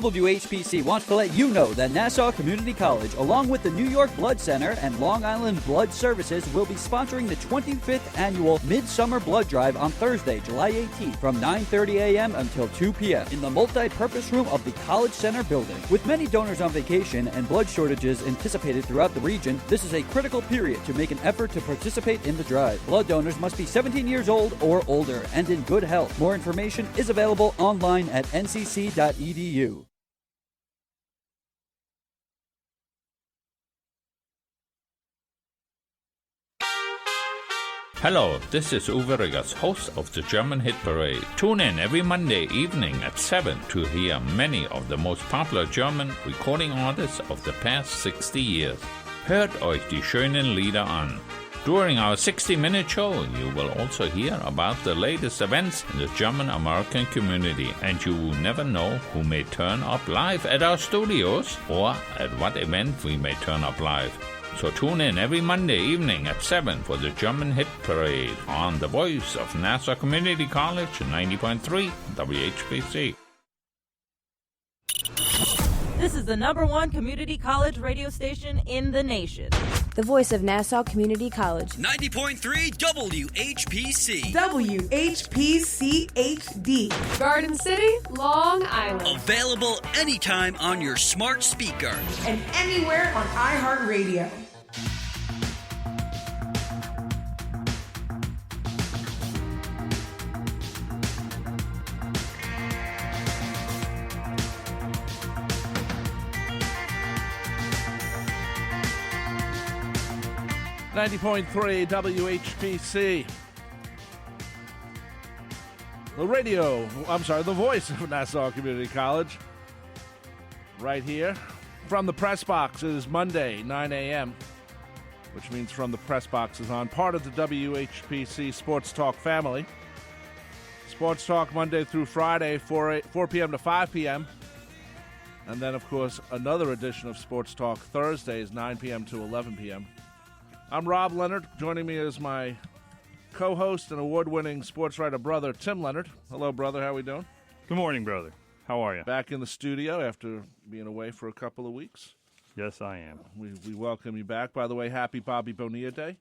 WHPC wants to let you know that Nassau Community College, along with the New York Blood Center and Long Island Blood Services, will be sponsoring the 25th Annual Midsummer Blood Drive on Thursday, July 18th from 9:30 a.m. until 2 p.m. in the multi-purpose room of the College Center building. With many donors on vacation and blood shortages anticipated throughout the region, this is a critical period to make an effort to participate in the drive. Blood donors must be 17 years old or older and in good health. More information is available online at ncc.edu. Hello, this is Uwe Riggers, host of the German Hit Parade. Tune in every Monday evening at 7 to hear many of the most popular German recording artists of the past 60 years. Hört euch die schönen Lieder an. During our 60-minute show, you will also hear about the latest events in the German-American community, and you will never know who may turn up live at our studios or at what event we may turn up live. So tune in every Monday evening at 7 for the German Hit Parade on the voice of Nassau Community College 90.3 WHPC. This is the #1 community college radio station in the nation. The voice of Nassau Community College. 90.3 WHPC. WHPC HD. Garden City, Long Island. Available anytime on your smart speaker. And anywhere on iHeartRadio. .3 WHPC. The voice of Nassau Community College. Right here. From the press box, it is Monday, 9 a.m., which means From the Press Box is on, part of the WHPC Sports Talk family. Sports Talk Monday through Friday, 4 p.m. to 5 p.m. And then, of course, another edition of Sports Talk Thursdays, 9 p.m. to 11 p.m. I'm Rob Leonard. Joining me is my co-host and award-winning sports writer brother, Tim Leonard. Hello, brother. How are we doing? Good morning, brother. How are you? Back in the studio after being away for a couple of weeks. Yes, I am. We welcome you back. By the way, happy Bobby Bonilla Day.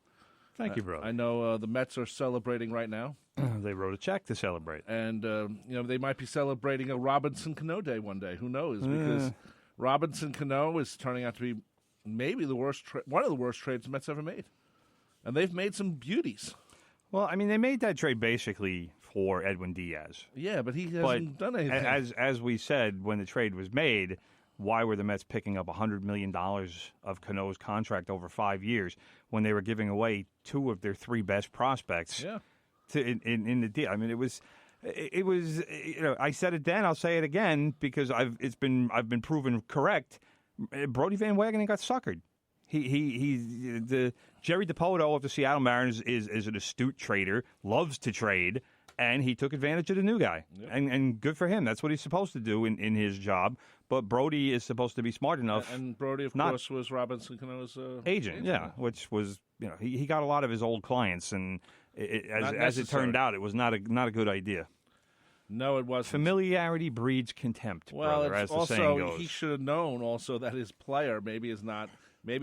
Thank you, brother. I know the Mets are celebrating right now. They wrote a check to celebrate. And, they might be celebrating a Robinson Cano Day one day. Who knows? Because Robinson Cano is turning out to be maybe one of the worst trades the Mets ever made. And they've made some beauties. Well, I mean, they made that trade basically for Edwin Diaz. Yeah, but he hasn't done anything. As we said, when the trade was made, why were the Mets picking up $100 million of Cano's contract over 5 years when they were giving away two of their three best prospects in the deal? I mean, it was. I said it then. I'll say it again because I've been proven correct. Brody Van Wagenen got suckered. The Jerry DiPoto of the Seattle Mariners is an astute trader, loves to trade, and he took advantage of the new guy. Yep. And good for him. That's what he's supposed to do in his job. But Brody is supposed to be smart enough. And Brody, of course, was Robinson Cano's agent. Yeah, which was he got a lot of his old clients, and as it turned out, it was not a good idea. No, it wasn't. Familiarity breeds contempt, brother, as the saying goes. He should have known also that his player maybe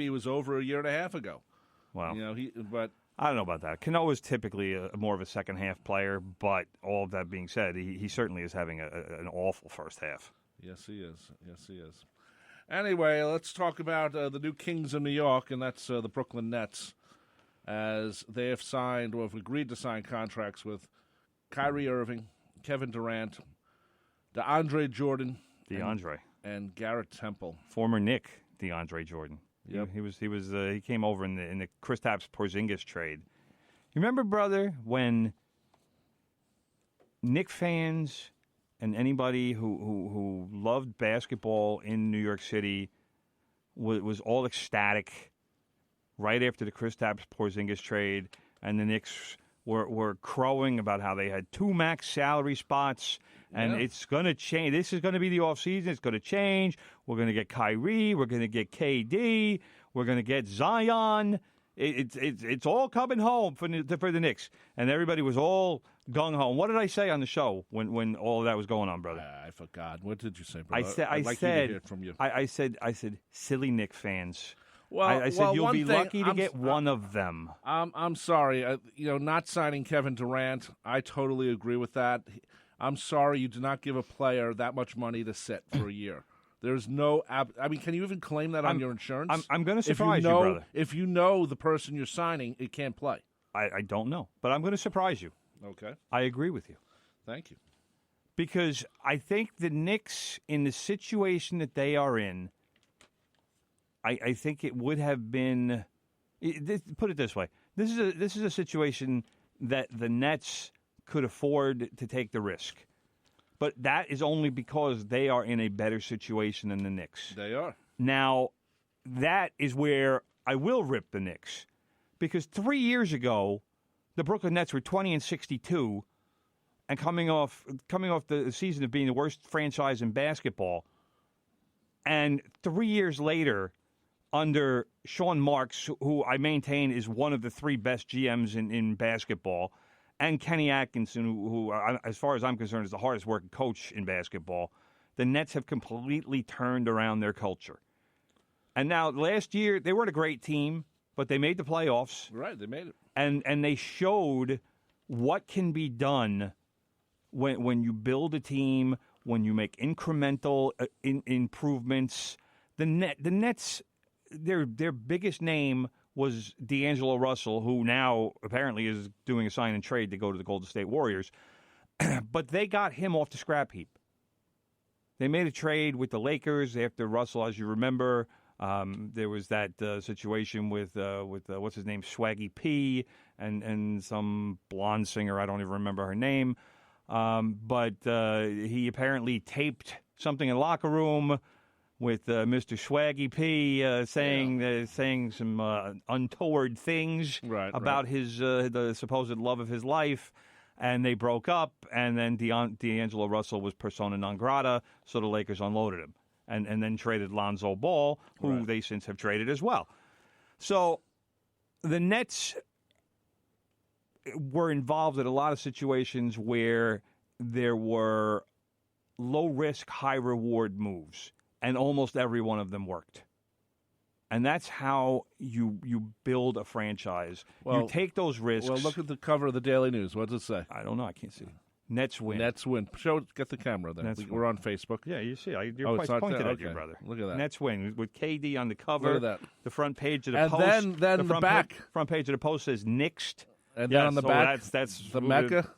he was over a year and a half ago. Well, but I don't know about that. Cano is typically more of a second-half player, but all of that being said, he certainly is having an awful first half. Yes, he is. Yes, he is. Anyway, let's talk about the new Kings of New York, and that's the Brooklyn Nets, as they have signed or have agreed to sign contracts with Kyrie Irving, Kevin Durant, DeAndre Jordan, and Garrett Temple, former Knick DeAndre Jordan. Yep. He came over in the Kristaps Porzingis trade. You remember, brother, when Knick fans and anybody who loved basketball in New York City was all ecstatic right after the Kristaps Porzingis trade, and the Knicks were crowing about how they had two max salary spots, and it's going to change. This is going to be the offseason. It's going to change. We're going to get Kyrie. We're going to get KD. We're going to get Zion. It's all coming home for the Knicks. And everybody was all gung-ho. And what did I say on the show when all of that was going on, brother? I forgot. What did you say, brother? I'd like you to hear it from you. I said, silly Knicks fans. Well, I said you'll be lucky to get one of them. I'm sorry. Not signing Kevin Durant, I totally agree with that. I'm sorry you do not give a player that much money to sit for a year. There's no can you even claim that on your insurance? I'm going to surprise you, brother. If you know the person you're signing, it can't play. I don't know, but I'm going to surprise you. Okay. I agree with you. Thank you. Because I think the Knicks, in the situation that they are in, I think it would have been. Put it this way: this is a situation that the Nets could afford to take the risk, but that is only because they are in a better situation than the Knicks. They are. Now, that is where I will rip the Knicks, because 3 years ago, the Brooklyn Nets were 20-62, and coming off the season of being the worst franchise in basketball, and 3 years later, under Sean Marks, who I maintain is one of the three best GMs in basketball, and Kenny Atkinson, who, as far as I'm concerned, is the hardest working coach in basketball, the Nets have completely turned around their culture. And now, last year, they weren't a great team, but they made the playoffs. Right, they made it. And they showed what can be done when you build a team, when you make incremental improvements. The Nets... Their biggest name was D'Angelo Russell, who now apparently is doing a sign and trade to go to the Golden State Warriors. But they got him off the scrap heap. They made a trade with the Lakers after Russell, as you remember. There was that situation with what's his name, Swaggy P, and some blonde singer, I don't even remember her name. But he apparently taped something in the locker room with Mr. Swaggy P saying some untoward things about his the supposed love of his life, and they broke up, and then D'Angelo Russell was persona non grata, so the Lakers unloaded him, and then traded Lonzo Ball, who they since have traded as well. So the Nets were involved in a lot of situations where there were low-risk, high-reward moves. And almost every one of them worked. And that's how you build a franchise. You take those risks. Well, look at the cover of the Daily News. What does it say? I don't know. I can't see. Nets win. Nets win. Get the camera there. We're on Facebook. Yeah, you see. Your place pointed at you, brother. Look at that. Nets win with KD on the cover. Look at that. The front page of the Post. And then the back. Front page of the Post says Nixed. And then on the back, that's the Mecca.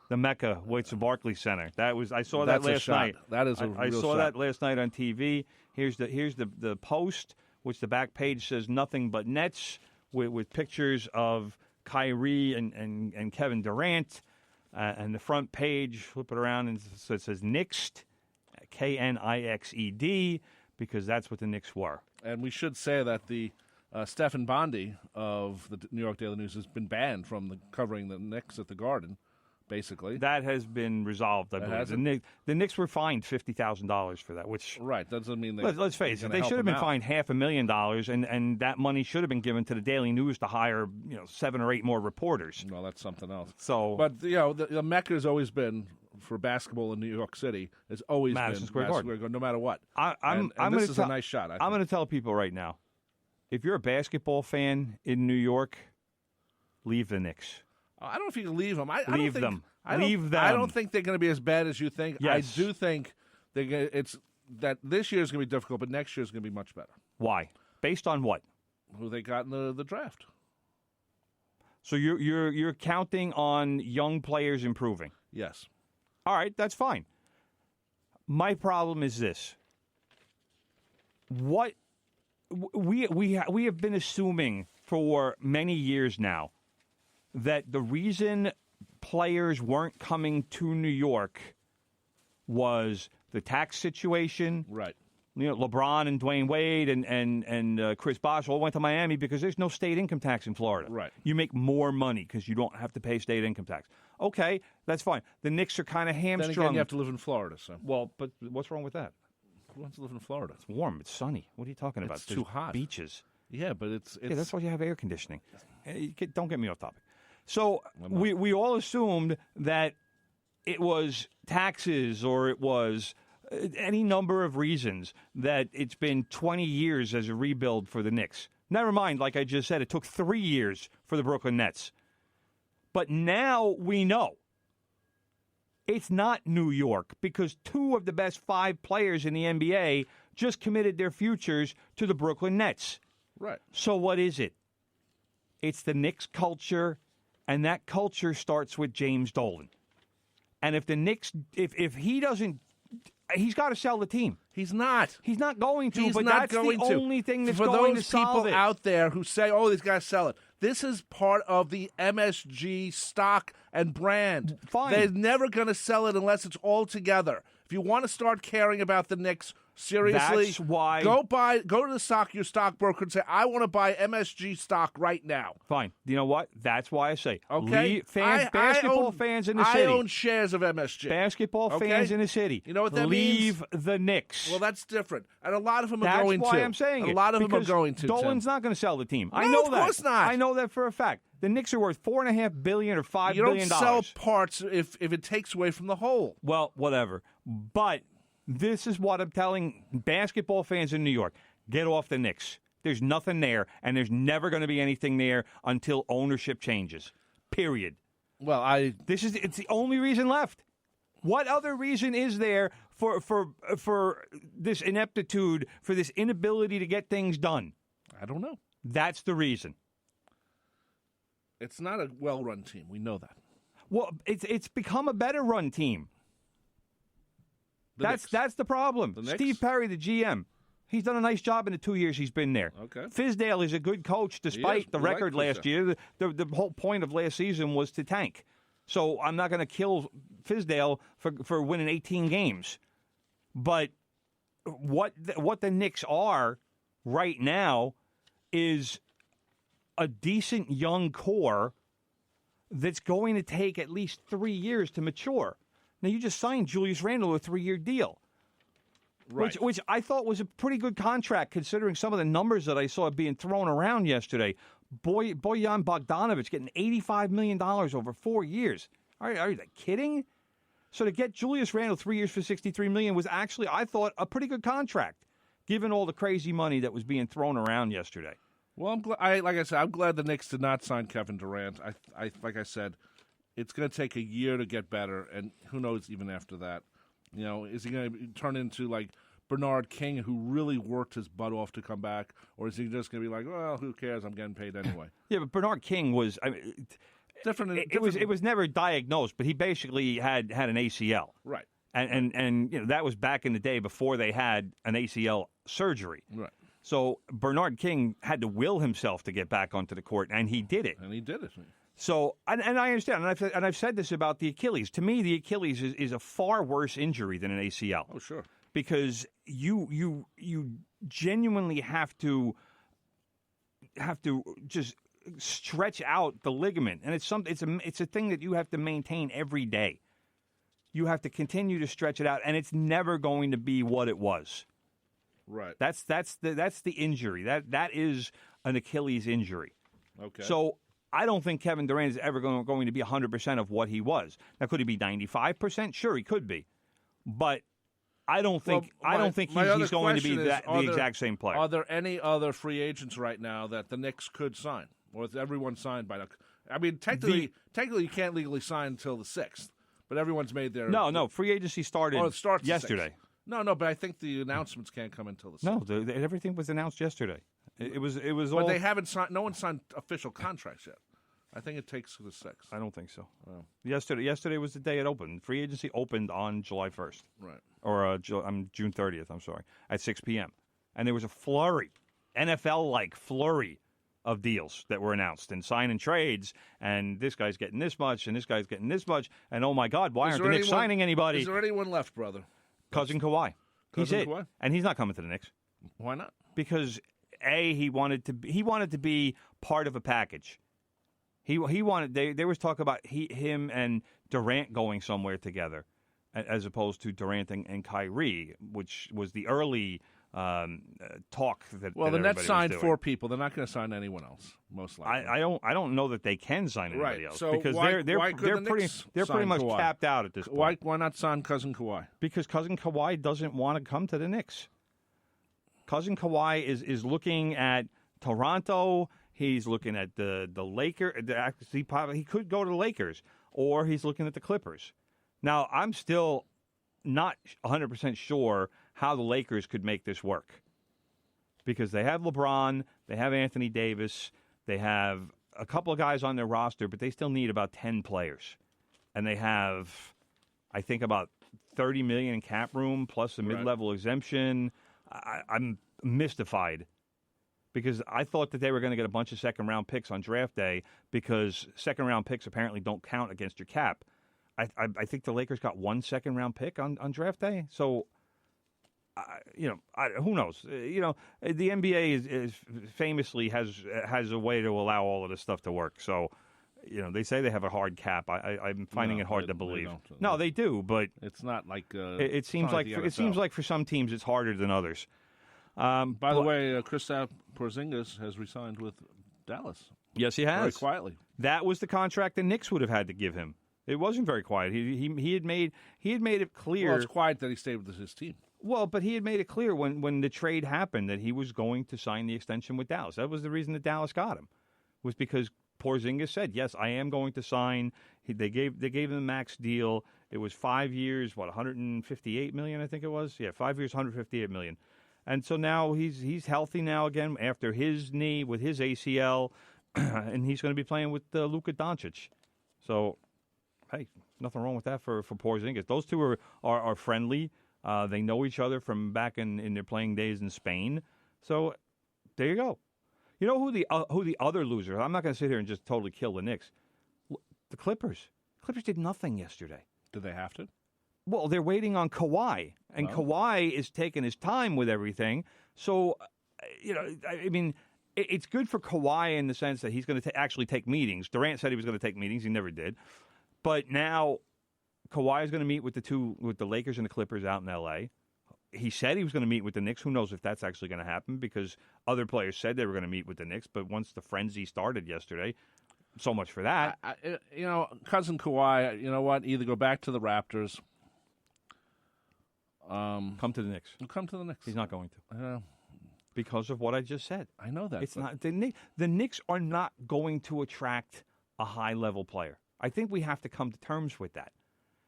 The Mecca, it's the Barclays Center. I saw that last night. That is I saw that last night on TV. Here's the Post, which the back page says nothing but Nets with pictures of Kyrie and Kevin Durant, and the front page, flip it around, and so it says Knicks, Knixed, because that's what the Knicks were. And we should say that the Stephen Bondi of the New York Daily News has been banned from covering the Knicks at the Garden. Basically, that has been resolved. I believe the Knicks were fined $50,000 for that. Which doesn't mean let's face it, they should have been fined $500,000, and that money should have been given to the Daily News to hire 7 or 8 more reporters. Well, that's something else. So, but the Mecca has always been for basketball in New York City. It's always Madison been Square Garden, no matter what. This is a nice shot. I'm going to tell people right now, if you're a basketball fan in New York, leave the Knicks. I don't know if you can leave them. Leave them. I don't think they're going to be as bad as you think. Yes. I do think that this year is going to be difficult, but next year is going to be much better. Why? Based on what? Who they got in the draft. So you're counting on young players improving? Yes. All right, that's fine. My problem is this: what we have been assuming for many years now that the reason players weren't coming to New York was the tax situation. Right. LeBron and Dwayne Wade and Chris Bosh all went to Miami because there's no state income tax in Florida. Right. You make more money because you don't have to pay state income tax. Okay, that's fine. The Knicks are kind of hamstrung. Then again, you have to live in Florida. So. Well, but what's wrong with that? Who wants to live in Florida? It's warm. It's sunny. What are you talking about? It's too hot. Beaches. Yeah, but it's yeah, that's why you have air conditioning. Don't get me off topic. So we all assumed that it was taxes or it was any number of reasons that it's been 20 years as a rebuild for the Knicks. Never mind, like I just said, it took 3 years for the Brooklyn Nets. But now we know it's not New York because 2 of the best 5 players in the NBA just committed their futures to the Brooklyn Nets. Right. So what is it? It's the Knicks culture, and that culture starts with James Dolan. And if the Knicks, if he doesn't, he's got to sell the team. He's not. He's not going to, He's but not that's going the to. only thing that's For going those to solve people it. out there who say, oh, these guys sell it, this is part of the MSG stock and brand. Fine. They're never going to sell it unless it's all together. If you want to start caring about the Knicks, seriously, That's why. go to your stockbroker and say, I want to buy MSG stock right now. Fine. You know what? That's why I say, Okay. basketball fans in the I city. own shares of MSG. Basketball Okay? fans in the city. You know what that Leave means? the Knicks. Well, that's different. And a lot of them are That's going to. why I'm saying a it. lot of them are because going to. Dolan's Tim. not going to sell the team. I No, know of that. course not. I know that for a fact. The Knicks are worth $4.5 billion or $5 You billion. don't sell parts if it takes away from the whole. Well, whatever. But this is what I'm telling basketball fans in New York. Get off the Knicks. There's nothing there, and there's never going to be anything there until ownership changes. Period. Well, it's the only reason left. What other reason is there for this ineptitude, for this inability to get things done? I don't know. That's the reason. It's not a well-run team. We know that. Well, it's become a better run team. That's the problem. Steve Perry, the GM, he's done a nice job in the 2 years he's been there. Okay. Fizdale is a good coach despite the record last year. The whole point of last season was to tank. So I'm not going to kill Fizdale for winning 18 games. But what the Knicks are right now is a decent young core that's going to take at least 3 years to mature. Now, you just signed Julius Randle a 3-year deal, right. which I thought was a pretty good contract considering some of the numbers that I saw being thrown around yesterday. Bojan Bogdanovic getting $85 million over 4 years. Are you kidding? So to get Julius Randle 3 years for $63 million was actually, I thought, a pretty good contract, given all the crazy money that was being thrown around yesterday. Well, I'm glad the Knicks did not sign Kevin Durant. Like I said, it's going to take a year to get better, and who knows even after that. You know, is he going to turn into like Bernard King, who really worked his butt off to come back, or is he just going to be like, well, who cares? I'm getting paid anyway. Yeah, but Bernard King was different. It was never diagnosed, but he basically had an ACL, right? And you know that was back in the day before they had an ACL surgery, right? So Bernard King had to will himself to get back onto the court, and he did it. So, and I understand, and I've said this about the Achilles. To me, the Achilles is a far worse injury than an ACL. Oh, sure. Because you genuinely have to just stretch out the ligament, and it's a thing that you have to maintain every day. You have to continue to stretch it out, and it's never going to be what it was. Right. That's the injury. That is an Achilles injury. Okay. So I don't think Kevin Durant is ever going to be 100% of what he was. Now, could he be 95%? Sure, he could be, but I don't think he's going to be the exact same player. Are there any other free agents right now that the Knicks could sign, or is everyone signed by? I mean, technically, you can't legally sign until the 6th, but everyone's made their no. Free agency started yesterday. No, but I think the announcements can't come until the 6th. No, everything was announced yesterday. It was but all. They haven't signed. No one signed official contracts yet. I think it takes to the 6th. I don't think so. Oh. Yesterday was the day it opened. Free agency opened on July 1st. Right. Or June 30th, I'm sorry, at 6 p.m. And there was a flurry, NFL-like flurry of deals that were announced and sign and trades, and this guy's getting this much, and this guy's getting this much, and oh my God, why aren't the Knicks signing anybody? Is there anyone left, brother? Cousin Kawhi. He's it. Kawhi? And he's not coming to the Knicks. Why not? Because he wanted to be part of a package. He wanted. There was talk about him and Durant going somewhere together, as opposed to Durant and Kyrie, which was the early talk that. Well, that the Nets everybody signed was doing. 4 people. They're not going to sign anyone else, most likely. I don't know that they can sign anybody else So because why they're couldn't the pretty Knicks pretty sign much Kawhi? capped out at this point. Why not sign Cousin Kawhi? Because Cousin Kawhi doesn't want to come to the Knicks. Cousin Kawhi is looking at Toronto. He's looking at the Lakers. He could go to the Lakers, or he's looking at the Clippers. Now, I'm still not 100% sure how the Lakers could make this work because they have LeBron, they have Anthony Davis, they have a couple of guys on their roster, but they still need about 10 players. And they have, I think, about $30 million in cap room plus a mid-level exemption. I'm mystified because I thought that they were going to get a bunch of second-round picks on draft day because second-round picks apparently don't count against your cap. I think the Lakers got 1 second-round pick on draft day. So, who knows? The NBA is famously has a way to allow all of this stuff to work. So, they say they have a hard cap. I'm finding it hard to believe. No, they do, but it's not like it seems like for some teams it's harder than others. By the way, Kristaps Porzingis has resigned with Dallas. Yes, he has. Very quietly. That was the contract the Knicks would have had to give him. It wasn't very quiet. He had made it clear. Well, it's quiet that he stayed with his team. Well, but he had made it clear when the trade happened that he was going to sign the extension with Dallas. That was the reason that Dallas got him, was because Porzingis said, "Yes, I am going to sign." They gave him the max deal. It was 5 years, $158 million, I think it was. Yeah, 5 years, $158 million. And so now he's healthy now again after his knee with his ACL, and he's going to be playing with Luka Doncic. So, hey, nothing wrong with that for Porzingis. Those two are friendly. They know each other from back in their playing days in Spain. So there you go. You know who the other loser? I'm not going to sit here and just totally kill the Knicks. The Clippers. Clippers did nothing yesterday. Did they have to? Well, they're waiting on Kawhi, and Kawhi is taking his time with everything. So, it's good for Kawhi in the sense that he's going to actually take meetings. Durant said he was going to take meetings. He never did. But now Kawhi is going to meet with the Lakers and the Clippers out in L.A. He said he was going to meet with the Knicks. Who knows if that's actually going to happen because other players said they were going to meet with the Knicks. But once the frenzy started yesterday, so much for that. Cousin Kawhi, you know what? Either go back to the Raptors. Come to the Knicks. Come to the Knicks. He's not going to. Because of what I just said. I know that. It's not the Knicks are not going to attract a high-level player. I think we have to come to terms with that.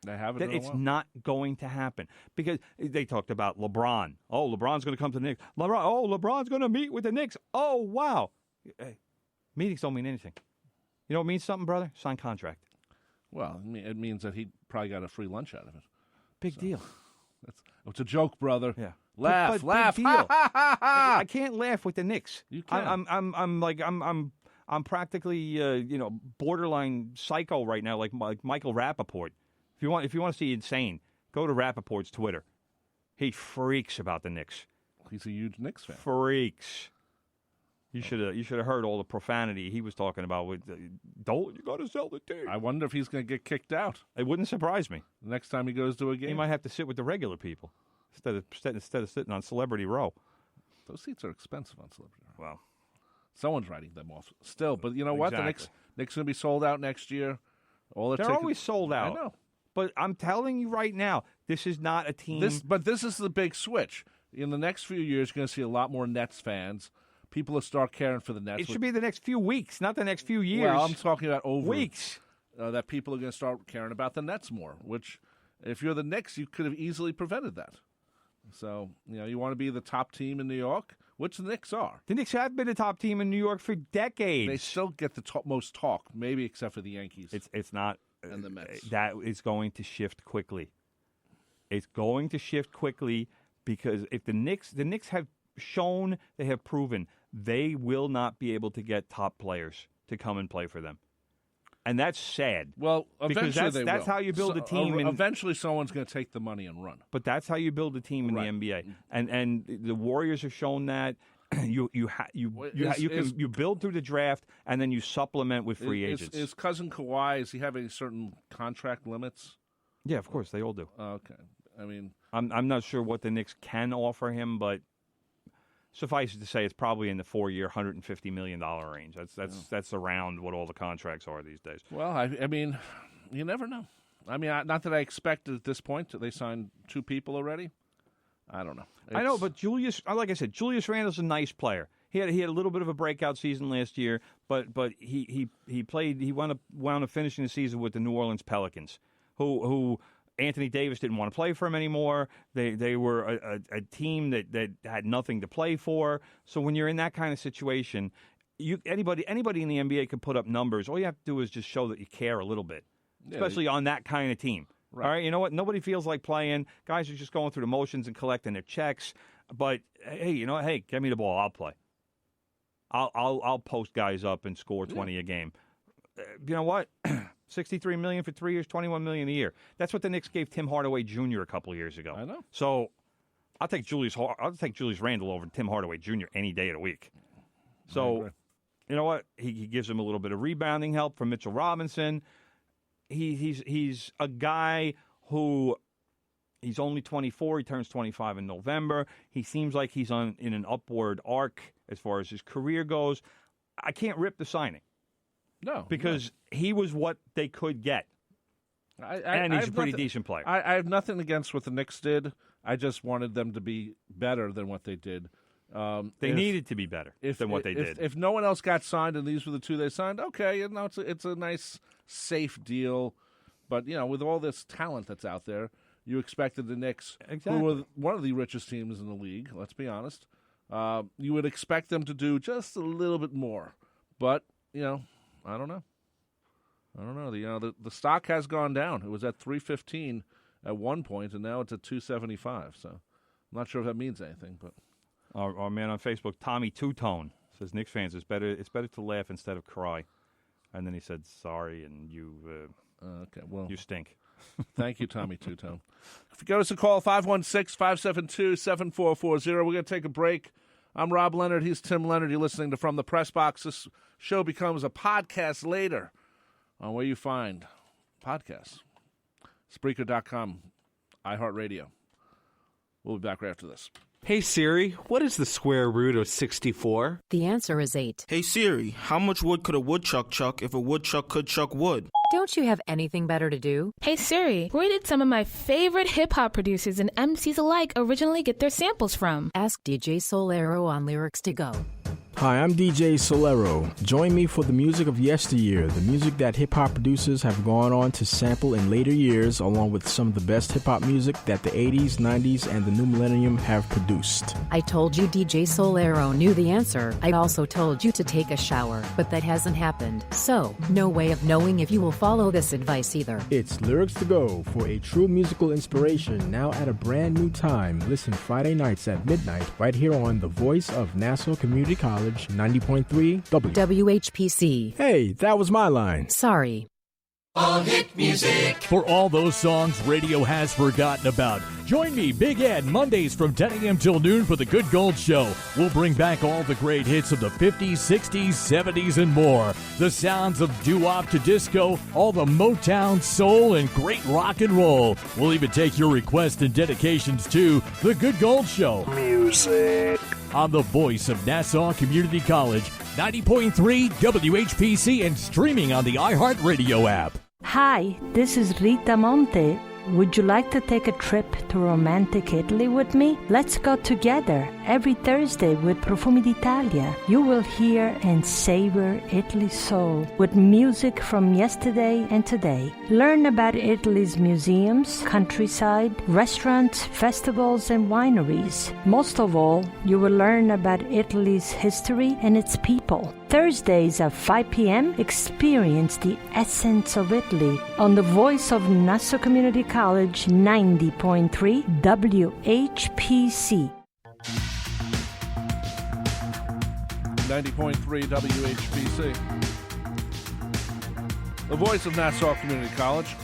They haven't. That it's not going to happen because they talked about LeBron. Oh, LeBron's going to come to the Knicks. LeBron's going to meet with the Knicks. Oh, wow. Hey, meetings don't mean anything. You know what means something, brother? Sign contract. Well, it means that he probably got a free lunch out of it. Big deal. It's a joke, brother. Yeah. Laugh. Big deal. I can't laugh with the Knicks. You can. I'm practically borderline psycho right now, like Michael Rappaport. If you want to see insane, go to Rappaport's Twitter. He freaks about the Knicks. He's a huge Knicks fan. Freaks. You should have heard all the profanity he was talking about with you got to sell the team. I wonder if he's going to get kicked out. It wouldn't surprise me. The next time he goes to a game, he might have to sit with the regular people instead of sitting on Celebrity Row. Those seats are expensive on Celebrity Row. Well, someone's writing them off still. But you know what? The Knicks going to be sold out next year. They're always sold out. I know. But I'm telling you right now, this is not a team. This is the big switch. In the next few years, you're going to see a lot more Nets fans. People will start caring for the Nets. It should be the next few weeks, not the next few years. Well, I'm talking about weeks. That people are going to start caring about the Nets more, which, if you're the Knicks, you could have easily prevented that. So, you want to be the top team in New York, which the Knicks are. The Knicks have been a top team in New York for decades. They still get the most talk, maybe except for the Yankees. It's not. And the Mets. That is going to shift quickly. It's going to shift quickly because if the Knicks have shown, they have proven, they will not be able to get top players to come and play for them. And that's sad. Well, eventually that's how you build a team. Eventually someone's going to take the money and run. But that's how you build a team in the NBA. And the Warriors have shown that. You build through the draft and then you supplement with free agents. Is Cousin Kawhi, does he have any certain contract limits? Yeah, of course they all do. Okay, I mean, I'm not sure what the Knicks can offer him, but suffice it to say, it's probably in the 4-year, $150 million range. That's around what all the contracts are these days. Well, I mean, you never know. I mean, not that I expected at this point that they signed 2 people already. I don't know. I know, but like I said, Julius Randle's a nice player. He had a little bit of a breakout season last year, but he wound up finishing the season with the New Orleans Pelicans, who Anthony Davis didn't want to play for him anymore. They were a team that had nothing to play for. So when you're in that kind of situation, anybody in the NBA can put up numbers. All you have to do is just show that you care a little bit, especially on that kind of team. Right. All right, you know what? Nobody feels like playing. Guys are just going through the motions and collecting their checks. But hey, you know what? Hey, get me the ball. I'll play. I'll post guys up and score 20 a game. You know what? $63 million for 3 years, $21 million a year. That's what the Knicks gave Tim Hardaway Jr. a couple of years ago. I know. So I'll take Julius Randle over Tim Hardaway Jr. any day of the week. So you know what? He gives him a little bit of rebounding help from Mitchell Robinson. He's a guy who he's only 24. He turns 25 in November. He seems like he's in an upward arc as far as his career goes. I can't rip the signing. No. Because he was what they could get. And he's a pretty decent player. I have nothing against what the Knicks did. I just wanted them to be better than what they did. They needed to be better than what they did. If no one else got signed and these were the 2 they signed, okay, you know, it's a nice, safe deal. But, you know, with all this talent that's out there, you expected the Knicks, who were one of the richest teams in the league, let's be honest, you would expect them to do just a little bit more. But, you know, I don't know. The stock has gone down. It was at $315 at one point, and now it's at $275. So I'm not sure if that means anything. But our man on Facebook, Tommy Two-Tone, says Knicks fans, it's better to laugh instead of cry. And then he said, sorry, and you stink. Thank you, Tommy Two-Tone. If you give us a call, 516-572-7440. We're going to take a break. I'm Rob Leonard. He's Tim Leonard. You're listening to From the Press Box. This show becomes a podcast later on where you find podcasts. Spreaker.com, iHeartRadio. We'll be back right after this. Hey Siri, what is the square root of 64? The answer is 8. Hey Siri, how much wood could a woodchuck chuck if a woodchuck could chuck wood? Don't you have anything better to do? Hey Siri, where did some of my favorite hip-hop producers and MCs alike originally get their samples from? Ask DJ Solero on Lyrics to Go. Hi, I'm DJ Solero. Join me for the music of yesteryear, the music that hip-hop producers have gone on to sample in later years, along with some of the best hip-hop music that the 80s, 90s, and the new millennium have produced. I told you DJ Solero knew the answer. I also told you to take a shower, but that hasn't happened. So, no way of knowing if you will follow this advice either. It's Lyrics to Go for a true musical inspiration, now at a brand new time. Listen Friday nights at midnight, right here on the voice of Nassau Community College, 90.3 WHPC. Hey, that was my line. Sorry. All hit music. For all those songs radio has forgotten about. Join me, Big Ed, Mondays from 10 a.m. till noon for The Good Gold Show. We'll bring back all the great hits of the 50s, 60s, 70s, and more. The sounds of doo-wop to disco, all the Motown, soul, and great rock and roll. We'll even take your requests and dedications to The Good Gold Show. Music. On the voice of Nassau Community College, 90.3 WHPC, and streaming on the iHeartRadio app. Hi, this is Rita Monte. Would you like to take a trip to romantic Italy with me? Let's go together every Thursday with Profumi d'Italia. You will hear and savor Italy's soul with music from yesterday and today. Learn about Italy's museums, countryside, restaurants, festivals, and wineries. Most of all, you will learn about Italy's history and its people. Thursdays at 5 p.m., experience the essence of Italy on the voice of Nassau Community College 90.3 WHPC. 90.3 WHPC. The voice of Nassau Community College.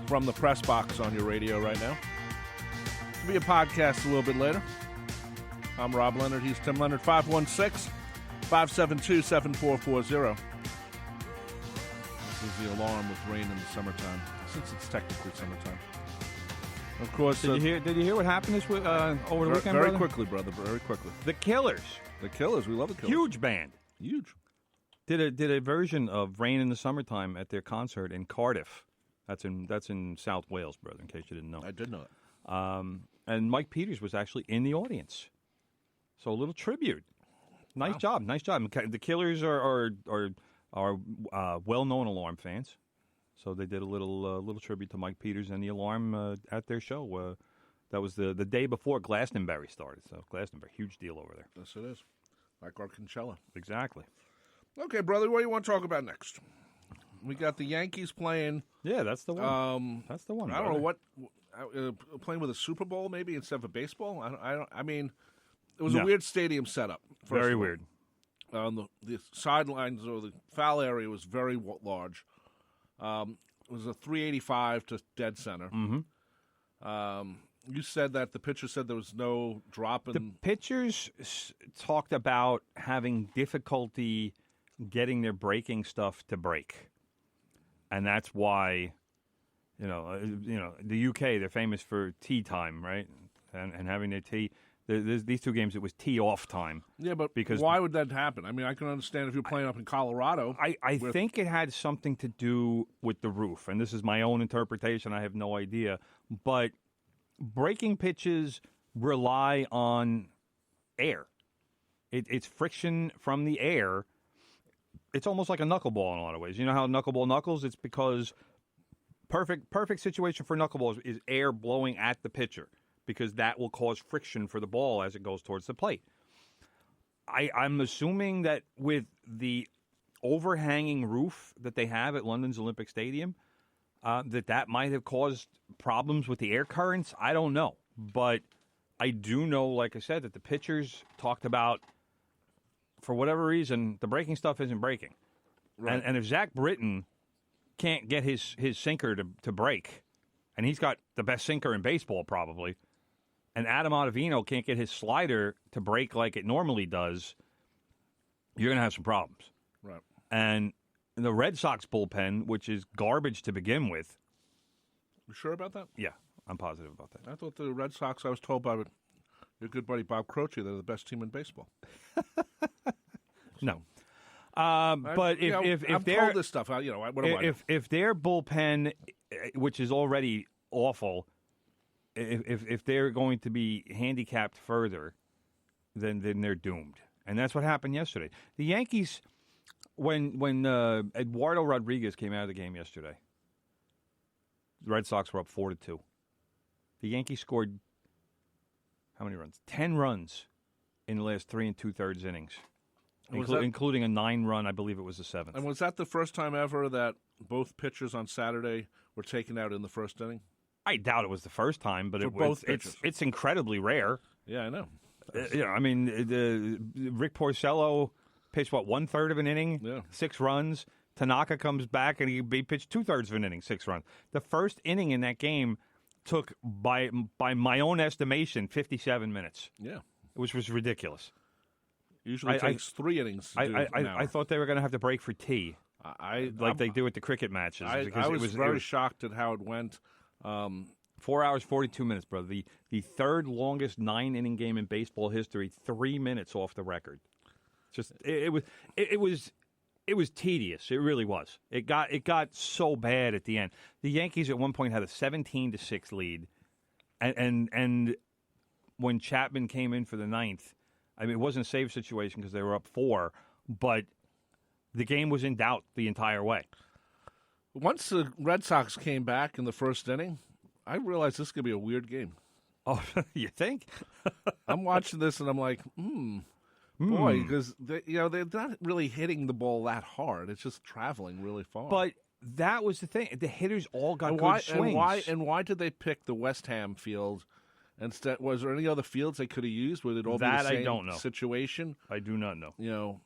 From the Press Box on your radio right now. It'll be a podcast a little bit later. I'm Rob Leonard. He's Tim Leonard. 516-572-7440. This is the alarm with rain in the summertime, since it's technically summertime. Of course. Did you hear what happened over the weekend, Very brother? quickly, brother. Very quickly. The Killers. The Killers. We love the Killers. Huge band. Huge. Did a version of "Rain in the Summertime" at their concert in Cardiff. That's in South Wales, brother. In case you didn't know. I did know it. And Mike Peters was actually in the audience. So a little tribute. Nice job. The Killers are well-known Alarm fans. So they did a little tribute to Mike Peters and the Alarm at their show. That was the day before Glastonbury started. So Glastonbury, huge deal over there. Yes, it is. Like our Conchella. Exactly. Okay, brother, what do you want to talk about next? We got the Yankees playing. Yeah, that's the one. That's the one. I don't know what playing with a Super Bowl maybe instead of a baseball. I mean, it was a weird stadium setup. Very weird. The sidelines or the foul area was very large. It was a 385 to dead center. Mm-hmm. You said that the pitcher said there was no drop in. The pitchers talked about having difficulty getting their breaking stuff to break, and that's why, the UK, they're famous for tea time, right? And having their tea. These two games, it was tee off time. Yeah, but because why would that happen? I mean, I can understand if you're playing up in Colorado. I think it had something to do with the roof, and this is my own interpretation. I have no idea, but breaking pitches rely on air. It's friction from the air. It's almost like a knuckleball in a lot of ways. You know how knuckleball knuckles? It's because perfect situation for knuckleball is air blowing at the pitcher, because that will cause friction for the ball as it goes towards the plate. I'm assuming that with the overhanging roof that they have at London's Olympic Stadium, that might have caused problems with the air currents. I don't know. But I do know, like I said, that the pitchers talked about, for whatever reason, the breaking stuff isn't breaking. Right. And if Zach Britton can't get his sinker to break, and he's got the best sinker in baseball probably, and Adam Ottavino can't get his slider to break like it normally does, you're going to have some problems. Right. And the Red Sox bullpen, which is garbage to begin with. You sure about that? Yeah, I'm positive about that. I thought the Red Sox, I was told by your good buddy Bob Croce, they're the best team in baseball. No. But if I'm they're told this stuff, what do I know? If their bullpen, which is already awful, if they're going to be handicapped further, then they're doomed. And that's what happened yesterday. The Yankees, when Eduardo Rodriguez came out of the game yesterday, the Red Sox were up 4-2. The Yankees scored how many runs? 10 runs in the last 3 2/3 innings. Including a 9-run, I believe it was the 7th. And was that the first time ever that both pitchers on Saturday were taken out in the first inning? I doubt it was the first time, but it's incredibly rare. Yeah, I know. I mean, Rick Porcello pitched, 1/3 of an inning, 6 runs. Tanaka comes back, and he pitched 2/3 of an inning, 6 runs. The first inning in that game took, by my own estimation, 57 minutes. Yeah. Which was ridiculous. Usually takes 3 innings to do I thought they were going to have to break for tea, like they do at the cricket matches. I was very shocked at how it went. 4 hours, 42 minutes, brother. The third longest 9-inning game in baseball history, 3 minutes off the record. Just it was tedious. It really was. It got so bad at the end. The Yankees at one point had a 17-6 lead, and when Chapman came in for the 9th, I mean, it wasn't a save situation because they were up 4, but the game was in doubt the entire way. Once the Red Sox came back in the first inning, I realized this is going to be a weird game. Oh, you think? I'm watching this and I'm like, boy, because they're not really hitting the ball that hard. It's just traveling really far. But that was the thing. The hitters all got good swings. And why did they pick the West Ham field? Instead, was there any other fields they could have used? Would it all be the same I don't know. situation? I do not know.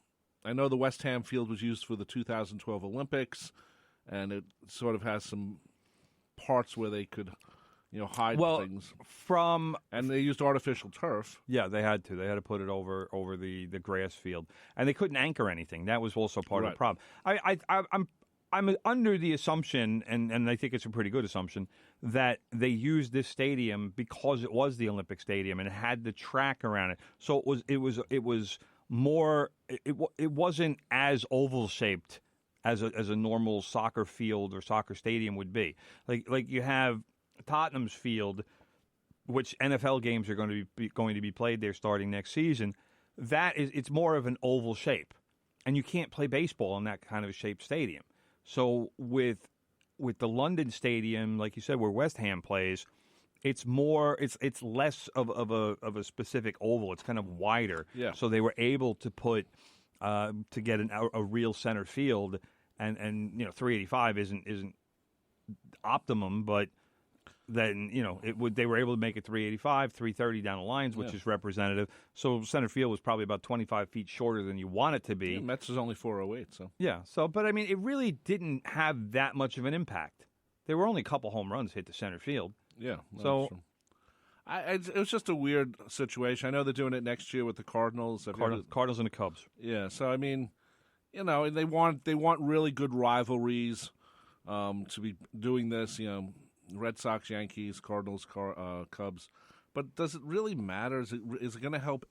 I know the West Ham field was used for the 2012 Olympics, and it sort of has some parts where they could, hide things. And they used artificial turf. Yeah, they had to. They had to put it over the grass field, and they couldn't anchor anything. That was also part of the problem. I'm under the assumption, and I think it's a pretty good assumption, that they used this stadium because it was the Olympic Stadium and it had the track around it. So it was more. It wasn't as oval shaped as a normal soccer field or soccer stadium would be. Like you have Tottenham's field, which NFL games are going to be played there starting next season. It's more of an oval shape, and you can't play baseball in that kind of a shaped stadium. So with the London Stadium, like you said, where West Ham plays, it's less of a specific oval. It's kind of wider. Yeah. So they were able to put to get a real center field, and 385 isn't optimum, but then they were able to make it 385, 330 down the lines, which is representative. So center field was probably about 25 feet shorter than you want it to be. Yeah, Mets is only 408, so yeah. So, but I mean, it really didn't have that much of an impact. There were only a couple home runs hit to center field. Yeah. So, it was just a weird situation. I know they're doing it next year with the Cardinals. Cardinals and the Cubs. Yeah. So I mean, they want really good rivalries to be doing this. Red Sox, Yankees, Cardinals, Cubs. But does it really matter? Is it going to help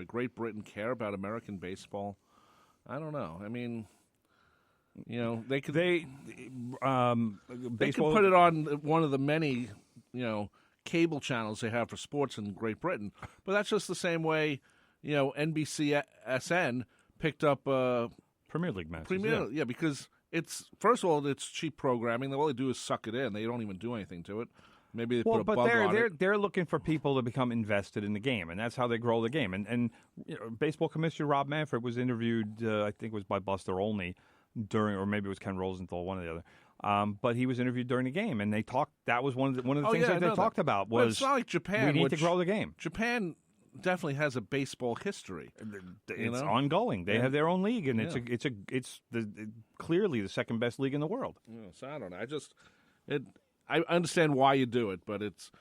Great Britain care about American baseball? I don't know. I mean, they could they could put it on one of the many cable channels they have for sports in Great Britain. But that's just the same way NBCSN picked up Premier League matches. Yeah, because. First of all, it's cheap programming. All they do is suck it in. They don't even do anything to it. Maybe they put a bug on it. They're looking for people to become invested in the game, and that's how they grow the game. And baseball commissioner Rob Manfred was interviewed, I think it was by Buster Olney, or maybe it was Ken Rosenthal, one or the other. But he was interviewed during the game, and they talked. That was one of the things that they talked about was it's not like Japan. We need to grow the game. Japan definitely has a baseball history. It's ongoing. They have their own league, and it's clearly the second best league in the world. Yeah, so I don't know. I understand why you do it, but it's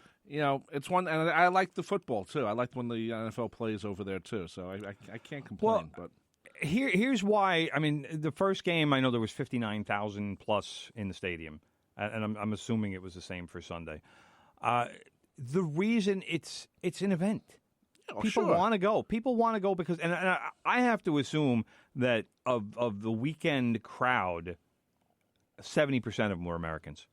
one, and I like the football too. I like when the NFL plays over there too. So I can't complain. But here's why. I mean, the first game, I know there was 59,000 plus in the stadium, and I'm assuming it was the same for Sunday. The reason it's an event. People want to go. People want to go because, and I have to assume that of the weekend crowd, 70% of them were Americans.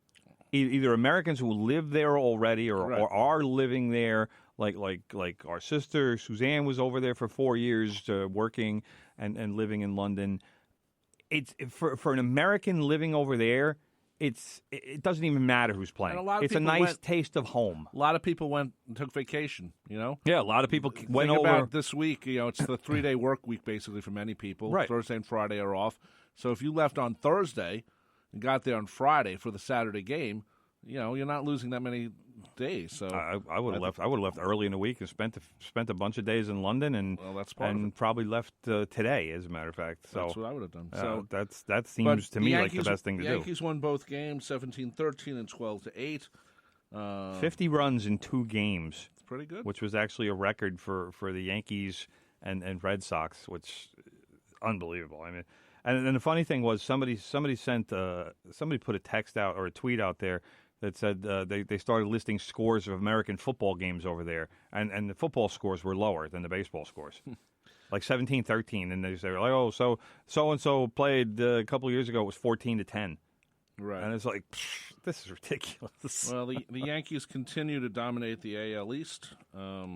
Either Americans who live there already or are living there, like our sister Suzanne was over there for 4 years working and living in London. It's for an American living over there. It doesn't even matter who's playing. It's a nice taste of home. A lot of people went and took vacation, Yeah, a lot of people went over. over. About this week, it's the 3-day work week basically for many people. Right. Thursday and Friday are off. So if you left on Thursday and got there on Friday for the Saturday game, you're not losing that many days. So I would have left. I would have left early in the week and spent a bunch of days in London and probably left today, as a matter of fact. So that's what I would have done. So that seems to me like the best thing to do. The Yankees won both games, 17-13 and 12-8. 50 runs in 2 games. It's pretty good. Which was actually a record for the Yankees and Red Sox, which unbelievable. I mean, and the funny thing was somebody put a text out or a tweet out there that said they started listing scores of American football games over there, and the football scores were lower than the baseball scores, like 17-13, and they say like, so-and-so played a couple of years ago, it was 14-10. Right. And it's like, this is ridiculous. Well, the Yankees continue to dominate the AL East.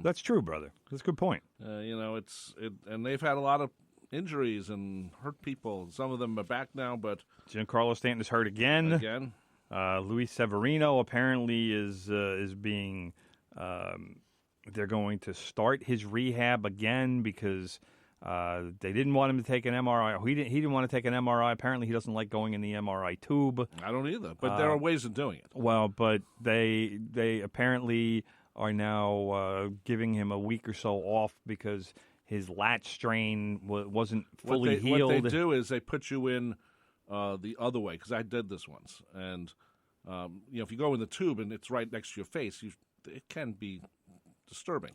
That's true, brother. That's a good point. And they've had a lot of injuries and hurt people. Some of them are back now, but Giancarlo Stanton is hurt again. Luis Severino apparently is being. They're going to start his rehab again because they didn't want him to take an MRI. He didn't want to take an MRI. Apparently, he doesn't like going in the MRI tube. I don't either. But there are ways of doing it. Well, but they apparently are now giving him a week or so off because his lat strain wasn't fully healed. What they do is they put you in the other way, because I did this once. And, if you go in the tube and it's right next to your face, it can be disturbing.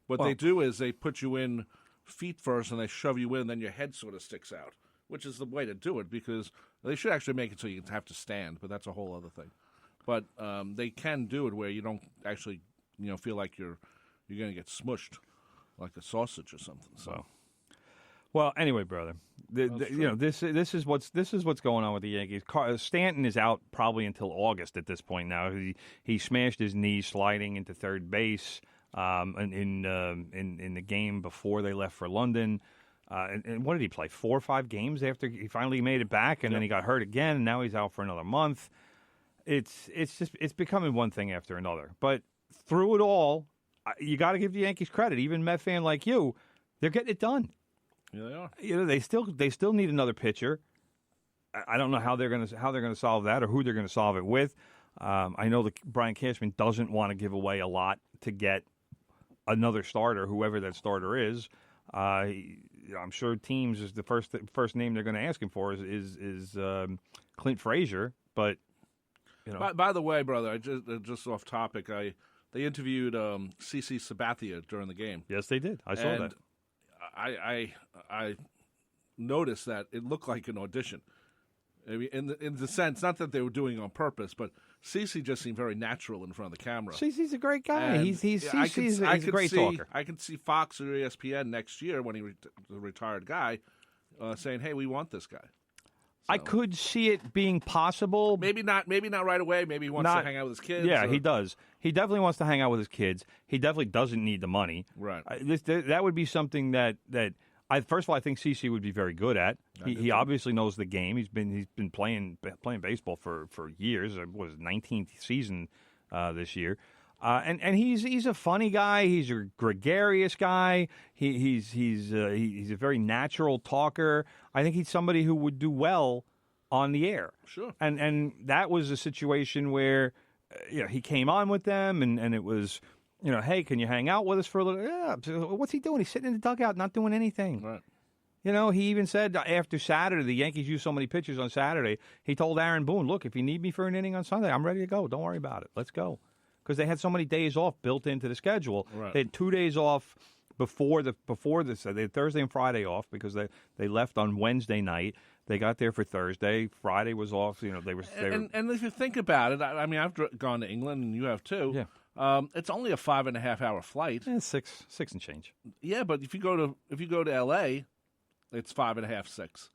What they do is they put you in feet first and they shove you in, and then your head sort of sticks out. which is the way to do it, because they should actually make it so you have to stand, but that's a whole other thing. But they can do it where you don't actually, feel like you're going to get smushed like a sausage or something. So, well, anyway, brother, this is what's going on with the Yankees. Stanton is out probably until August at this point. Now he smashed his knee sliding into third base in the game before they left for London. And what did he play? 4 or 5 games after he finally made it back, and then he got hurt again, and now he's out for another month. It's becoming one thing after another. But through it all, you got to give the Yankees credit. Even a Met fan like you, they're getting it done. Yeah, they are. They still need another pitcher. I don't know how they're going to solve that or who they're going to solve it with. I know that Brian Cashman doesn't want to give away a lot to get another starter, whoever that starter is. I'm sure teams is the first name they're going to ask him for is Clint Frazier, but. By the way, brother, I just off topic. They interviewed CC Sabathia during the game. Yes, they did. I saw that. I noticed that it looked like an audition. I mean, in the sense, not that they were doing it on purpose, but CC just seemed very natural in front of the camera. CC's a great guy. He's a great talker. I can see Fox or ESPN next year when the retired guy saying, "Hey, we want this guy." I could see it being possible. Maybe not right away. Maybe he wants to hang out with his kids. Yeah, he does. He definitely wants to hang out with his kids. He definitely doesn't need the money. Right. That would be something that first of all, I think CC would be very good at. He obviously knows the game. He's been playing baseball for years. It was his 19th season this year. And he's a funny guy. He's a gregarious guy. He's a very natural talker. I think he's somebody who would do well on the air. Sure. And that was a situation where he came on with them, and it was hey, can you hang out with us for a little? Yeah. What's he doing? He's sitting in the dugout, not doing anything. Right. He even said after Saturday, the Yankees used so many pitchers on Saturday. He told Aaron Boone, "Look, if you need me for an inning on Sunday, I'm ready to go. Don't worry about it. Let's go." Because they had so many days off built into the schedule. Right. They had 2 days off before this. They had Thursday and Friday off because they left on Wednesday night. They got there for Thursday. Friday was off. They were. And if you think about it, I mean, I've gone to England, and you have too. Yeah. It's only a 5.5-hour flight. Six and change. Yeah, but if you go to L.A., it's 5.5, 6.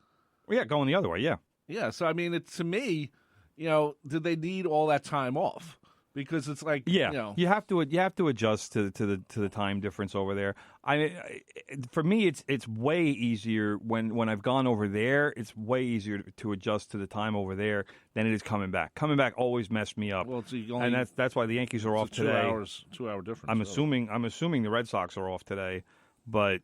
Well, yeah, going the other way. Yeah. Yeah. So I mean, to me, did they need all that time off? Because it's like you have to adjust to the time difference over there. For me, it's way easier when I've gone over there. It's way easier to adjust to the time over there than it is coming back. Coming back always messed me up. Well, and that's why the Yankees are off today. 2 hour difference. I'm assuming the Red Sox are off today, but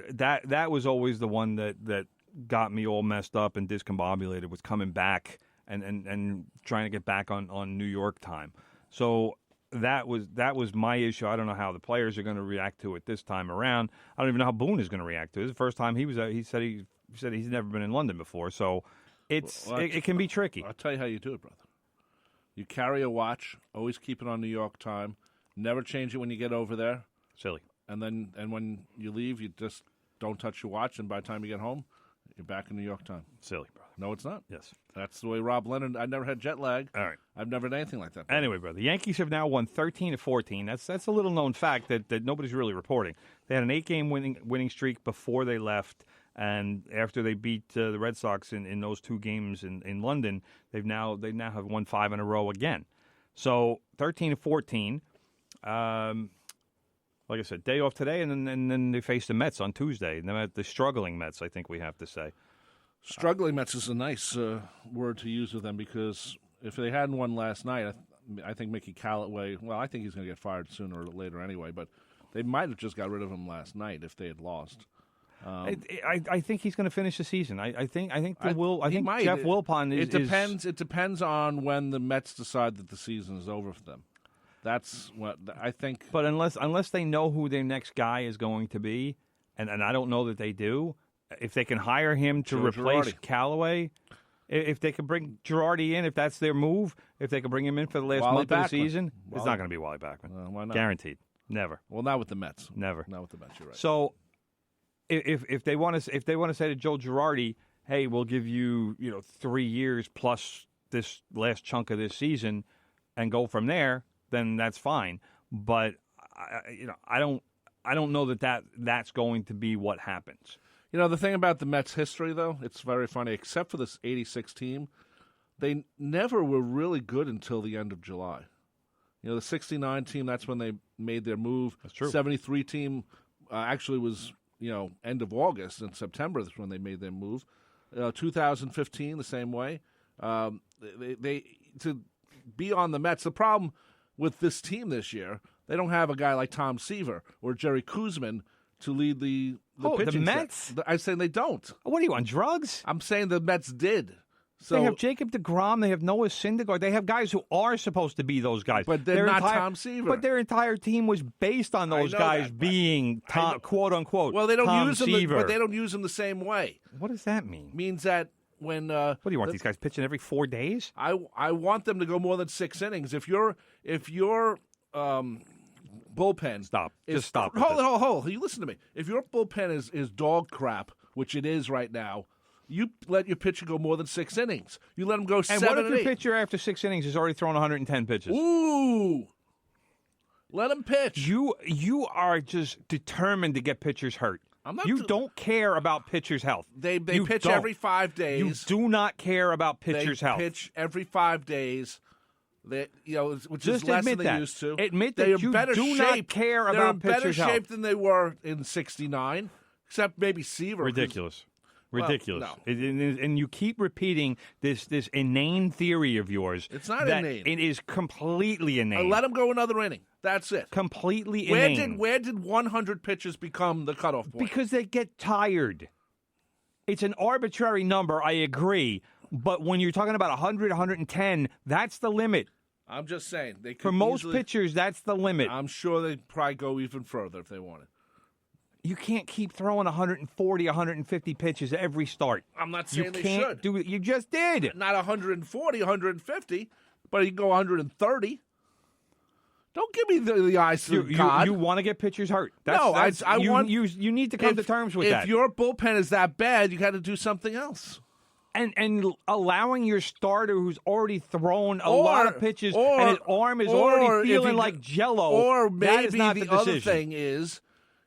that was always the one that got me all messed up and discombobulated, was coming back and trying to get back on New York time. So that was my issue. I don't know how the players are going to react to it this time around. I don't even know how Boone is going to react to it. It's the first time he was out. He said he's never been in London before. So it can be tricky. I'll tell you how you do it, brother. You carry a watch. Always keep it on New York time. Never change it when you get over there. Silly. And when you leave, you just don't touch your watch. And by the time you get home, you're back in New York time. Silly, brother. No, it's not. Yes. That's the way Rob Leonard. I never had jet lag. All right. I've never had anything like that. Brother. Anyway, brother, the Yankees have now won 13-14. That's a little known fact that nobody's really reporting. They had an 8-game winning streak before they left, and after they beat the Red Sox in those 2 games in London, they now have won 5 in a row again. So 13-14. Like I said, day off today, and then they face the Mets on Tuesday. The struggling Mets, I think we have to say. Struggling Mets is a nice word to use with them, because if they hadn't won last night, I think Mickey Callaway, well, I think he's going to get fired sooner or later anyway, but they might have just got rid of him last night if they had lost. I think he's going to finish the season. I think Jeff Wilpon is. It depends on when the Mets decide that the season is over for them. That's what I think. But unless they know who their next guy is going to be, and I don't know that they do, if they can hire him to replace Callaway, if they can bring Girardi in, if that's their move, if they can bring him in for the last month of the season, it's not going to be Wally Backman. Why not? Guaranteed. Never. Well, not with the Mets. Never. Not with the Mets. You're right. So if they want to say to Joe Girardi, hey, we'll give you 3 years plus this last chunk of this season, and go from there, then that's fine. But I don't know that's going to be what happens. The thing about the Mets' history, though, it's very funny. Except for this '86 team, they never were really good until the end of July. The '69 team, that's when they made their move. That's true. '73 team actually was, end of August and September is when they made their move. 2015, the same way. They to be on the Mets. The problem with this team this year, they don't have a guy like Tom Seaver or Jerry Kuzman to lead the pitching. The Mets? I'm saying they don't. What are you, on drugs? I'm saying the Mets did. So, they have Jacob deGrom. They have Noah Syndergaard. They have guys who are supposed to be those guys. But they're not Tom Seaver. But their entire team was based on those guys being quote unquote. Well, they don't Tom use them, Seaver. but they don't use them the same way. What does that mean? Means that when what do you want these guys pitching every 4 days? I want them to go more than 6 innings. If your bullpen just stop. Hold. You listen to me. If your bullpen is dog crap, which it is right now, you let your pitcher go more than 6 innings. You let him go 7 and what if your 8. pitcher after 6 innings has already thrown 110 pitches? Ooh. Let him pitch. You are just determined to get pitchers hurt. You don't care about pitchers' health. They pitch every 5 days. You do not care about pitchers' health. They pitch every 5 days. Which just is less than that. they used to. Admit They're that you better do not care They're about in better pitchers' health. shape than they were in '69, except maybe Seaver. Ridiculous. Ridiculous. Well, no. And you keep repeating this inane theory of yours. It's not that inane. It is completely inane. Let him go another inning. That's it. Completely inane. Where did 100 pitches become the cutoff point? Because they get tired. It's an arbitrary number, I agree. But when you're talking about 100, 110, that's the limit. I'm just saying. They could For most pitchers, that's the limit. I'm sure they'd probably go even further if they wanted. You can't keep throwing 140, 150 pitches every start. I'm not saying you they can't should. Do it. You just did. Not 140, 150, but you can go 130. Don't give me the ice of God. You want to get pitchers hurt. You need to come to terms with that. If your bullpen is that bad, you got to do something else. And allowing your starter who's already thrown a lot of pitches and his arm is already feeling like Jell-O. Or maybe that is not the other decision. thing is,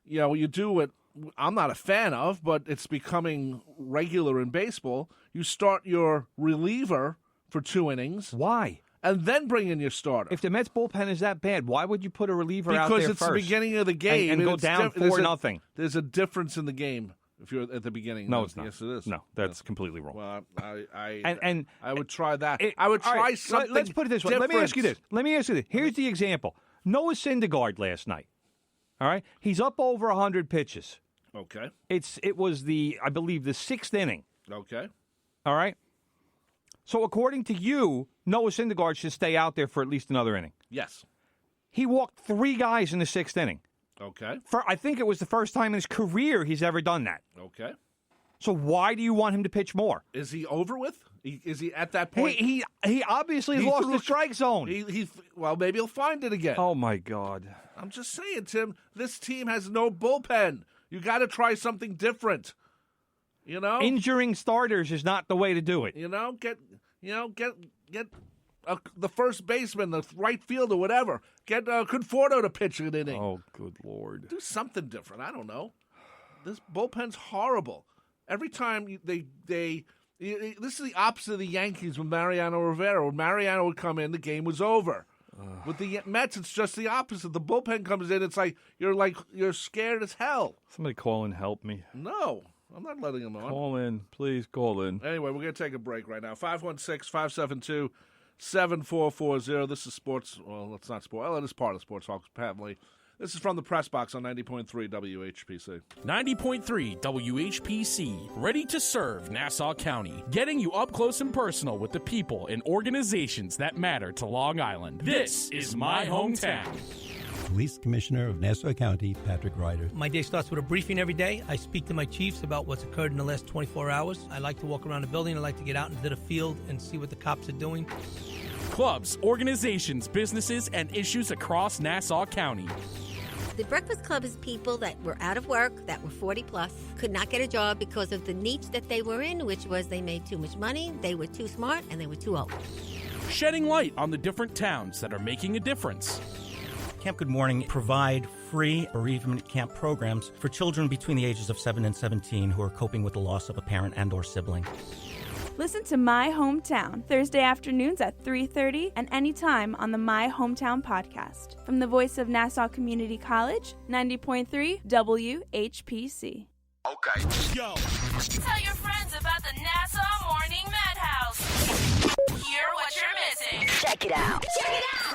you do what I'm not a fan of, but it's becoming regular in baseball. You start your reliever for 2 innings. Why? And then bring in your starter. If the Mets bullpen is that bad, why would you put a reliever out there first? Because it's the beginning of the game. And go down 4-0. There's a difference in the game if you're at the beginning. No, it's not. Yes, it is. No, that's completely wrong. Well, I would try that. I would try something Let's put it this way. different. Let me ask you this. Here's the example. Noah Syndergaard last night. All right? He's up over 100 pitches. Okay. It was I believe, the 6th inning. Okay. All right? So according to you, Noah Syndergaard should stay out there for at least another inning. Yes. He walked 3 guys in the 6th inning. Okay. I think it was the first time in his career he's ever done that. Okay. So why do you want him to pitch more? Is he over with? Is he at that point? He obviously has lost the strike zone. Well, maybe he'll find it again. Oh, my God. I'm just saying, Tim, this team has no bullpen. You got to try something different. Injuring starters is not the way to do it. Get the first baseman, the right fielder, whatever. Get Conforto to pitch an inning. Oh, good Lord. Do something different. I don't know. This bullpen's horrible. Every time this is the opposite of the Yankees with Mariano Rivera. When Mariano would come in, the game was over. With the Mets, it's just the opposite. The bullpen comes in, it's like you're scared as hell. Somebody call and help me. No. I'm not letting him on. Call in. Please call in. Anyway, we're going to take a break right now. 516-572-7440. This is sports. Well, it's not sport. Well, it is part of Sports Talk family. This is from the Press Box on 90.3 WHPC. 90.3 WHPC. Ready to serve Nassau County. Getting you up close and personal with the people and organizations that matter to Long Island. This is my hometown. Police Commissioner of Nassau County, Patrick Ryder. My day starts with a briefing every day. I speak to my chiefs about what's occurred in the last 24 hours. I like to walk around the building. I like to get out into the field and see what the cops are doing. Clubs, organizations, businesses, and issues across Nassau County. The Breakfast Club is people that were out of work, that were 40 plus, could not get a job because of the niche that they were in, which was they made too much money, they were too smart, and they were too old. Shedding light on the different towns that are making a difference. Camp Good Morning provide free bereavement camp programs for children between the ages of 7 and 17 who are coping with the loss of a parent and or sibling. Listen to My Hometown, Thursday afternoons at 3:30 and anytime on the My Hometown podcast. From the voice of Nassau Community College, 90.3 WHPC. Okay. Yo. Tell your friends about the Nassau Morning Madhouse. Hear what you're missing. Check it out. Check it out.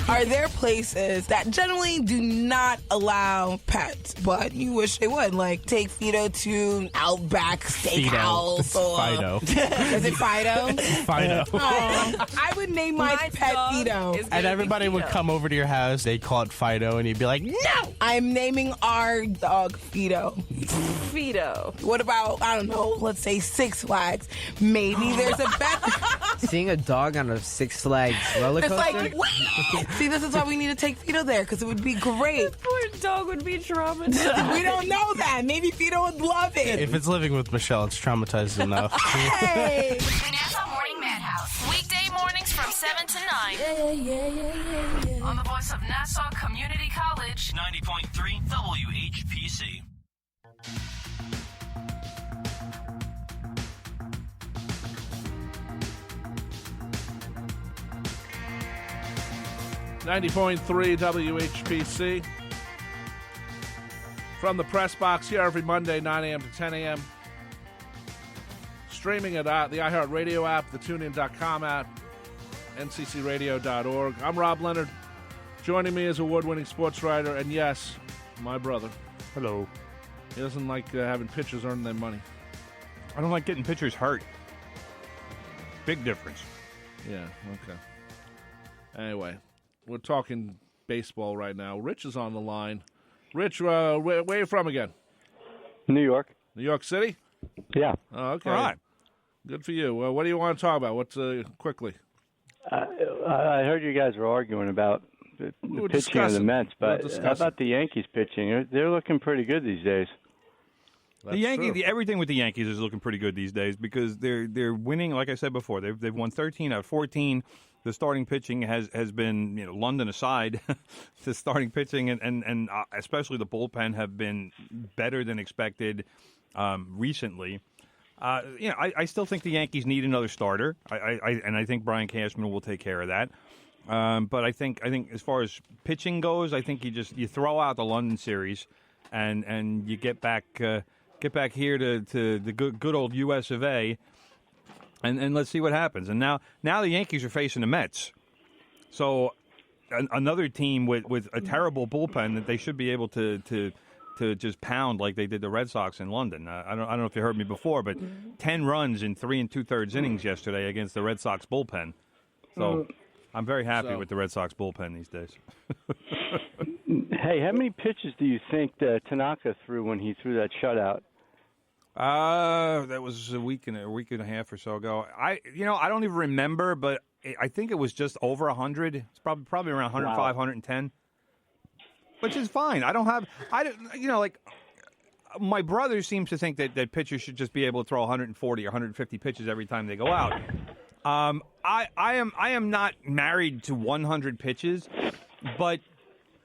Are there places that generally do not allow pets, but you wish they would? Like, take Fido to Outback Steakhouse. Fido. Is it Fido? Fido. Oh, I would name my pet Fido. And everybody would come over to your house, they'd call it Fido, and you'd be like, no! I'm naming our dog Fido. Fido. What about, I don't know, let's say Six Flags? Maybe there's a better... Seeing a dog on a Six Flags roller coaster? It's like, wait! See, this is why we need to take Fido there, because it would be great. The poor dog would be traumatized. We don't know that. Maybe Fido would love it. If it's living with Michelle, it's traumatized enough. Hey! The Nassau Morning Madhouse. Weekday mornings from 7 to 9. On the voice of Nassau Community College. 90.3 WHPC. .3 WHPC. From the Press Box here every Monday, 9 a.m. to 10 a.m. Streaming at the iHeartRadio app, the TuneIn.com app, nccradio.org. I'm Rob Leonard. Joining me is award-winning sports writer, and yes, my brother. Hello. He doesn't like having pitchers earn their money. I don't like getting pitchers hurt. Big difference. Yeah, okay. Anyway, we're talking baseball right now. Rich is on the line. Rich, where are you from again? New York. New York City? Yeah. Oh, okay. All right. Good for you. What do you want to talk about? What's quickly? I heard you guys were arguing about the pitching of the Mets, but how about the Yankees pitching? They're looking pretty good these days. The Yankees, everything with the Yankees is looking pretty good these days because they're winning. Like I said before, they've won 13 out of 14. The starting pitching has been, London aside, the starting pitching and especially the bullpen have been better than expected recently. I still think the Yankees need another starter. I think Brian Cashman will take care of that. But I think as far as pitching goes, I think you throw out the London series and you get back here to the good old US of A. And let's see what happens. And now the Yankees are facing the Mets. So another team with a terrible bullpen that they should be able to just pound like they did the Red Sox in London. I don't know if you heard me before, but 10 runs in 3 2/3 innings yesterday against the Red Sox bullpen. So I'm very happy with the Red Sox bullpen these days. Hey, how many pitches do you think Tanaka threw when he threw that shutout? That was a week and a half or so ago. I don't even remember, but I think it was just over 100. It's probably around 105, 110, which is fine. My brother seems to think that pitchers should just be able to throw 140 or 150 pitches every time they go out. I am not married to 100 pitches, but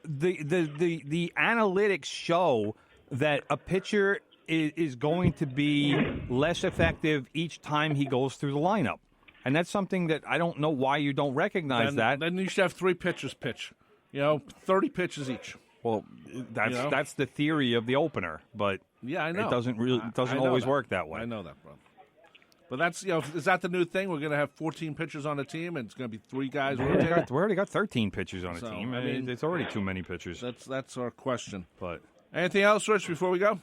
the analytics show that a pitcher is going to be less effective each time he goes through the lineup. And that's something that I don't know why you don't recognize that. Then you should have 3 pitchers pitch. 30 pitches each. Well, that's the theory of the opener, but yeah, I know. It doesn't always work that way. I know that, bro. But that's is that the new thing? We're going to have 14 pitchers on a team, and it's going to be 3 guys. We already got 13 pitchers on a team. I mean, it's already too many pitchers. That's our question. But anything else, Rich? Before we go.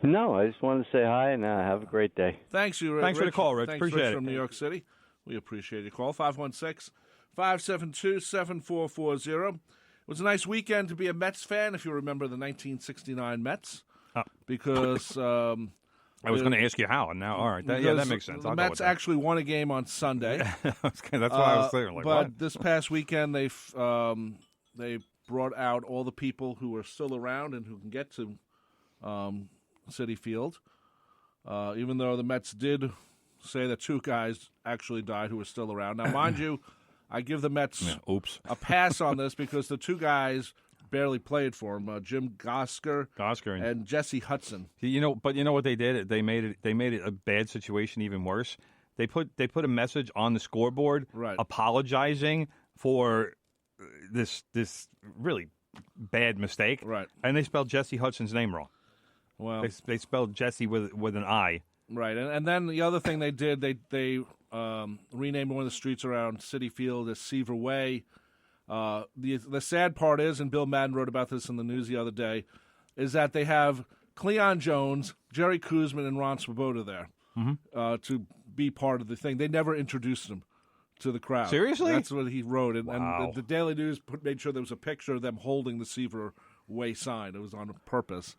No, I just wanted to say hi and have a great day. Thanks, Rich. Thanks for the call, Rich. Thanks, Appreciate Rich it. From New York City. We appreciate your call. 516-572-7440. It was a nice weekend to be a Mets fan, if you remember the 1969 Mets. Because I was going to ask you how, and now, all right. That makes sense. The Mets actually won a game on Sunday. That's why I was thinking. But this past weekend, they brought out all the people who are still around and who can get to Citi Field. Even though the Mets did say that 2 guys actually died who were still around. Now, mind you, I give the Mets a pass on this because the 2 guys barely played for him. Jim Gosker and Jesse Hudson. But you know what they did? They made it a bad situation even worse. They put a message on the scoreboard apologizing for this really bad mistake. Right. And they spelled Jesse Hudson's name wrong. Well, they spelled Jesse with an I. Right, and then the other thing they did, they renamed one of the streets around Citi Field as Seaver Way. The sad part is, and Bill Madden wrote about this in the news the other day, is that they have Cleon Jones, Jerry Kuzman, and Ron Swoboda there to be part of the thing. They never introduced them to the crowd. Seriously? That's what he wrote. And, wow. and the Daily News made sure there was a picture of them holding the Seaver Way sign. It was on purpose.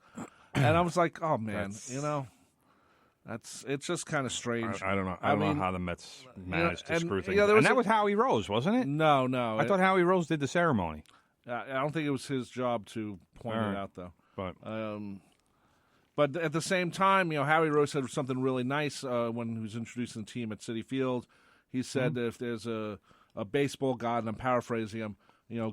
And I was like, oh, man, it's just kind of strange. I don't know. I don't know how the Mets managed to screw things up. And that was Howie Rose, wasn't it? No. I thought Howie Rose did the ceremony. I don't think it was his job to point it out, though. But at the same time, Howie Rose said something really nice when he was introducing the team at Citi Field. He said that if there's a baseball god, and I'm paraphrasing him,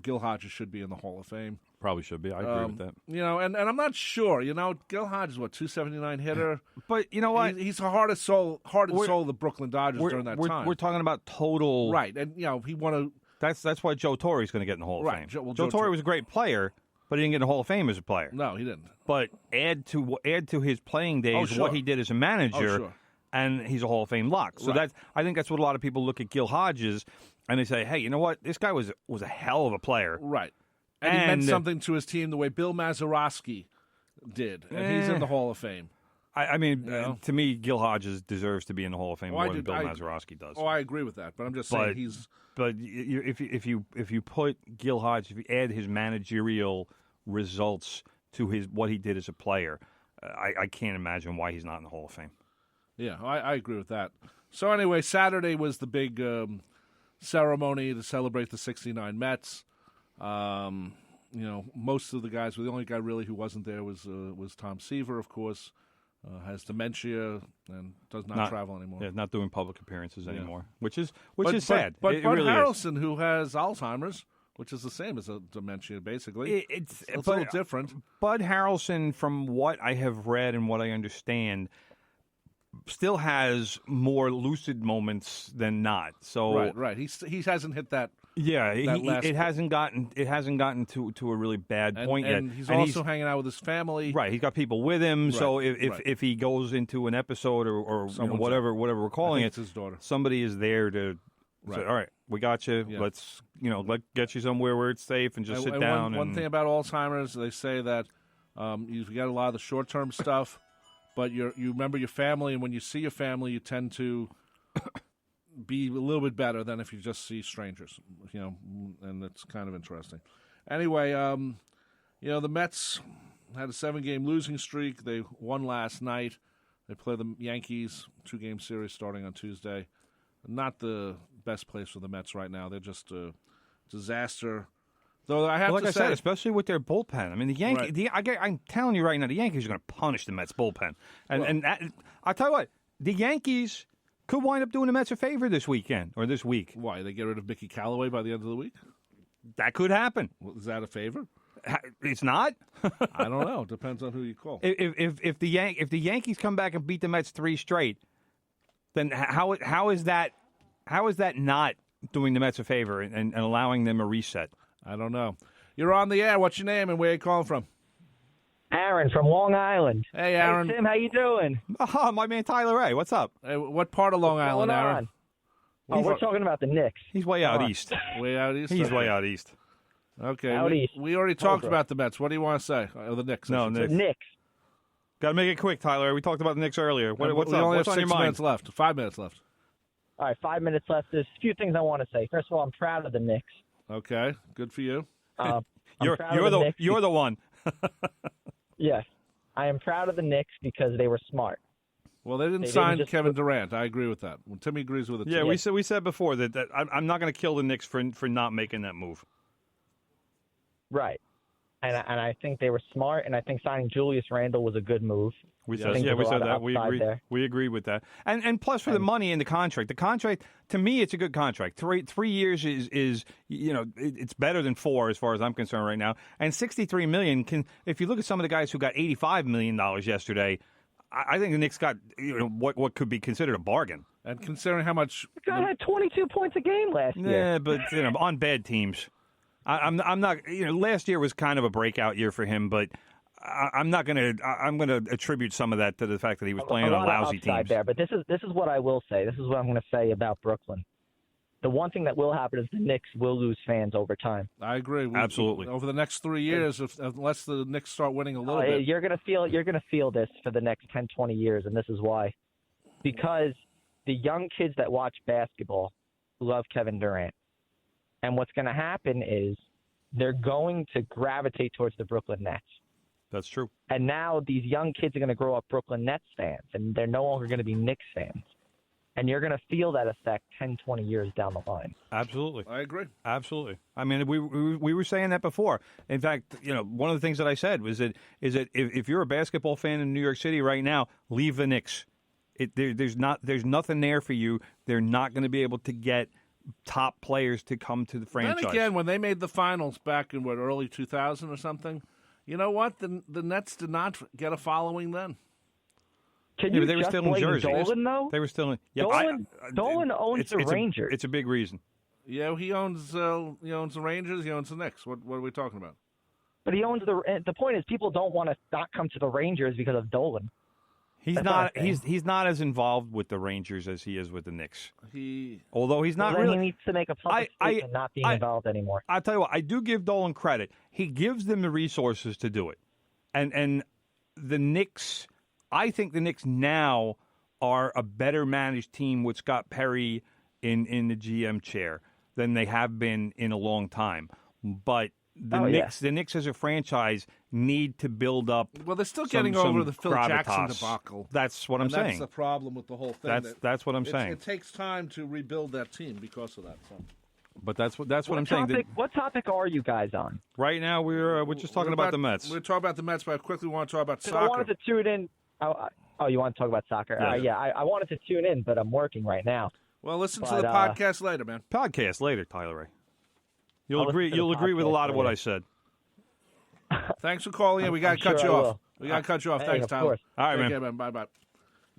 Gil Hodges should be in the Hall of Fame. Probably should be. I agree with that. And I'm not sure. Gil Hodges, 279 hitter. But you know what? He's the heart and soul of the Brooklyn Dodgers during that time. We're talking about total. Right, and he won a. That's why Joe Torre's going to get in the Hall of Fame. Joe Torre was a great player, but he didn't get in the Hall of Fame as a player. No, he didn't. But add to his playing days what he did as a manager, and he's a Hall of Fame lock. So I think that's what a lot of people look at Gil Hodges, and they say, hey, you know what? This guy was a hell of a player. Right. And he meant something to his team the way Bill Mazeroski did, and he's in the Hall of Fame. I mean, to me, Gil Hodges deserves to be in the Hall of Fame more than Bill Mazeroski does. Oh, I agree with that, but I'm just saying he's. But if you put Gil Hodges, if you add his managerial results to what he did as a player, I can't imagine why he's not in the Hall of Fame. Yeah, I agree with that. So anyway, Saturday was the big ceremony to celebrate the '69 Mets. Most of the guys, the only guy really who wasn't there was Tom Seaver, of course, has dementia and does not travel anymore. Yeah, not doing public appearance anymore, which is sad. But Bud really Harrelson, who has Alzheimer's, which is the same as a dementia, basically, it's a little different. Bud Harrelson, from what I have read and what I understand, still has more lucid moments than not. So right. He hasn't hit that. Yeah, it hasn't gotten to a really bad point yet. And he's also hanging out with his family. Right, he's got people with him. Right, so if he goes into an episode or whatever we're calling it, his daughter. Somebody is there to say, all right, we got you. Yeah. Let's get you somewhere where it's safe and just sit down. One thing about Alzheimer's, they say that you get a lot of the short-term stuff, but you remember your family, and when you see your family, you tend to be a little bit better than if you just see strangers, and it's kind of interesting. Anyway, the Mets had a 7-game losing streak. They won last night. They play the Yankees, 2-game series starting on Tuesday. Not the best place for the Mets right now. They're just a disaster. Though I have like to I say, said, especially with their bullpen. I mean, the Yankees. Right. I'm telling you right now, the Yankees are going to punish the Mets bullpen. And I'll tell you what, the Yankees could wind up doing the Mets a favor this weekend or this week. Why? They get rid of Mickey Callaway by the end of the week? That could happen. Well, is that a favor? It's not. I don't know. Depends on who you call. If the Yankees come back and beat the Mets 3 straight, then how is that not doing the Mets a favor and allowing them a reset? I don't know. You're on the air. What's your name and where are you calling from? Aaron from Long Island. Hey, Aaron. Hey, Tim, how you doing? Oh, my man Tyler Ray. What's up? Hey, what part of Long Island, Aaron? We're talking about the Knicks. He's way out east. Way out east? He's way out east. Okay. We already talked about the Mets. What do you want to say? The Knicks. No, Knicks. The Knicks. Got to make it quick, Tyler. We talked about the Knicks earlier. What's we up? only What's have on your 6 mind? minutes left. 5 minutes left. All right, 5 minutes left. There's a few things I want to say. First of all, I'm proud of the Knicks. Okay, good for you. You're the one. Yes, I am proud of the Knicks because they were smart. Well, they didn't sign Kevin Durant. I agree with that. Timmy agrees with it. Yeah, too. we said before that I'm not going to kill the Knicks for not making that move. Right. And I think they were smart, and I think signing Julius Randle was a good move. We said that. We agreed with that. And plus for the money in the contract. The contract, to me, it's a good contract. 3 years is it's better than 4 as far as I'm concerned right now. And $63 million can, if you look at some of the guys who got $85 million yesterday, I think the Knicks got what could be considered a bargain. And considering how much the guy had 22 points a game last year. Yeah, but on bad teams. I'm not. Last year was kind of a breakout year for him, but I'm not going to. I'm going to attribute some of that to the fact that he was playing on lousy teams. There, but this is what I will say. This is what I'm going to say about Brooklyn. The one thing that will happen is the Knicks will lose fans over time. I agree. Absolutely. Over the next 3 years, unless the Knicks start winning a little bit, you're going to feel this for the next 10, 20 years, and this is why. Because the young kids that watch basketball love Kevin Durant. And what's going to happen is they're going to gravitate towards the Brooklyn Nets. That's true. And now these young kids are going to grow up Brooklyn Nets fans, and they're no longer going to be Knicks fans. And you're going to feel that effect 10, 20 years down the line. Absolutely. I agree. Absolutely. I mean, we were saying that before. In fact, one of the things that I said was that if you're a basketball fan in New York City right now, leave the Knicks. There's nothing there for you. They're not going to be able to get top players to come to the franchise. Then again, when they made the finals back in early 2000 or something, you know what? The Nets did not get a following then. Can you they were just still in blame Jersey. Dolan, though? They were still in. Yeah, Dolan owns the Rangers. It's a big reason. Yeah, he owns the Rangers. He owns the Knicks. What are we talking about? But he owns the point is people don't want to not come to the Rangers because of Dolan. He's not as involved with the Rangers as he is with the Knicks. Although he's not really. He needs to make a public statement not being involved anymore. I'll tell you what, I do give Dolan credit. He gives them the resources to do it. And the Knicks, I think the Knicks now are a better managed team with Scott Perry in the GM chair than they have been in a long time. But the Knicks as a franchise need to build up. Well, they're still getting over the Phil gravitas. Jackson debacle. That's what I'm saying. That's the problem with the whole thing. That's what I'm saying. It takes time to rebuild that team because of that. So. But that's what I'm saying. What topic are you guys on? Right now, we're just talking about the Mets. We're talking about the Mets, but I quickly want to talk about soccer. I wanted to tune in. Oh, you want to talk about soccer? Yeah. I wanted to tune in, but I'm working right now. Well, listen to the podcast later, man. Podcast later, Tyler Ray. You'll agree with a lot of what I said. Thanks for calling in. We got to cut you off. We got to cut you off. Thanks, Tyler. Course. All right, Take man. care, man. Bye-bye.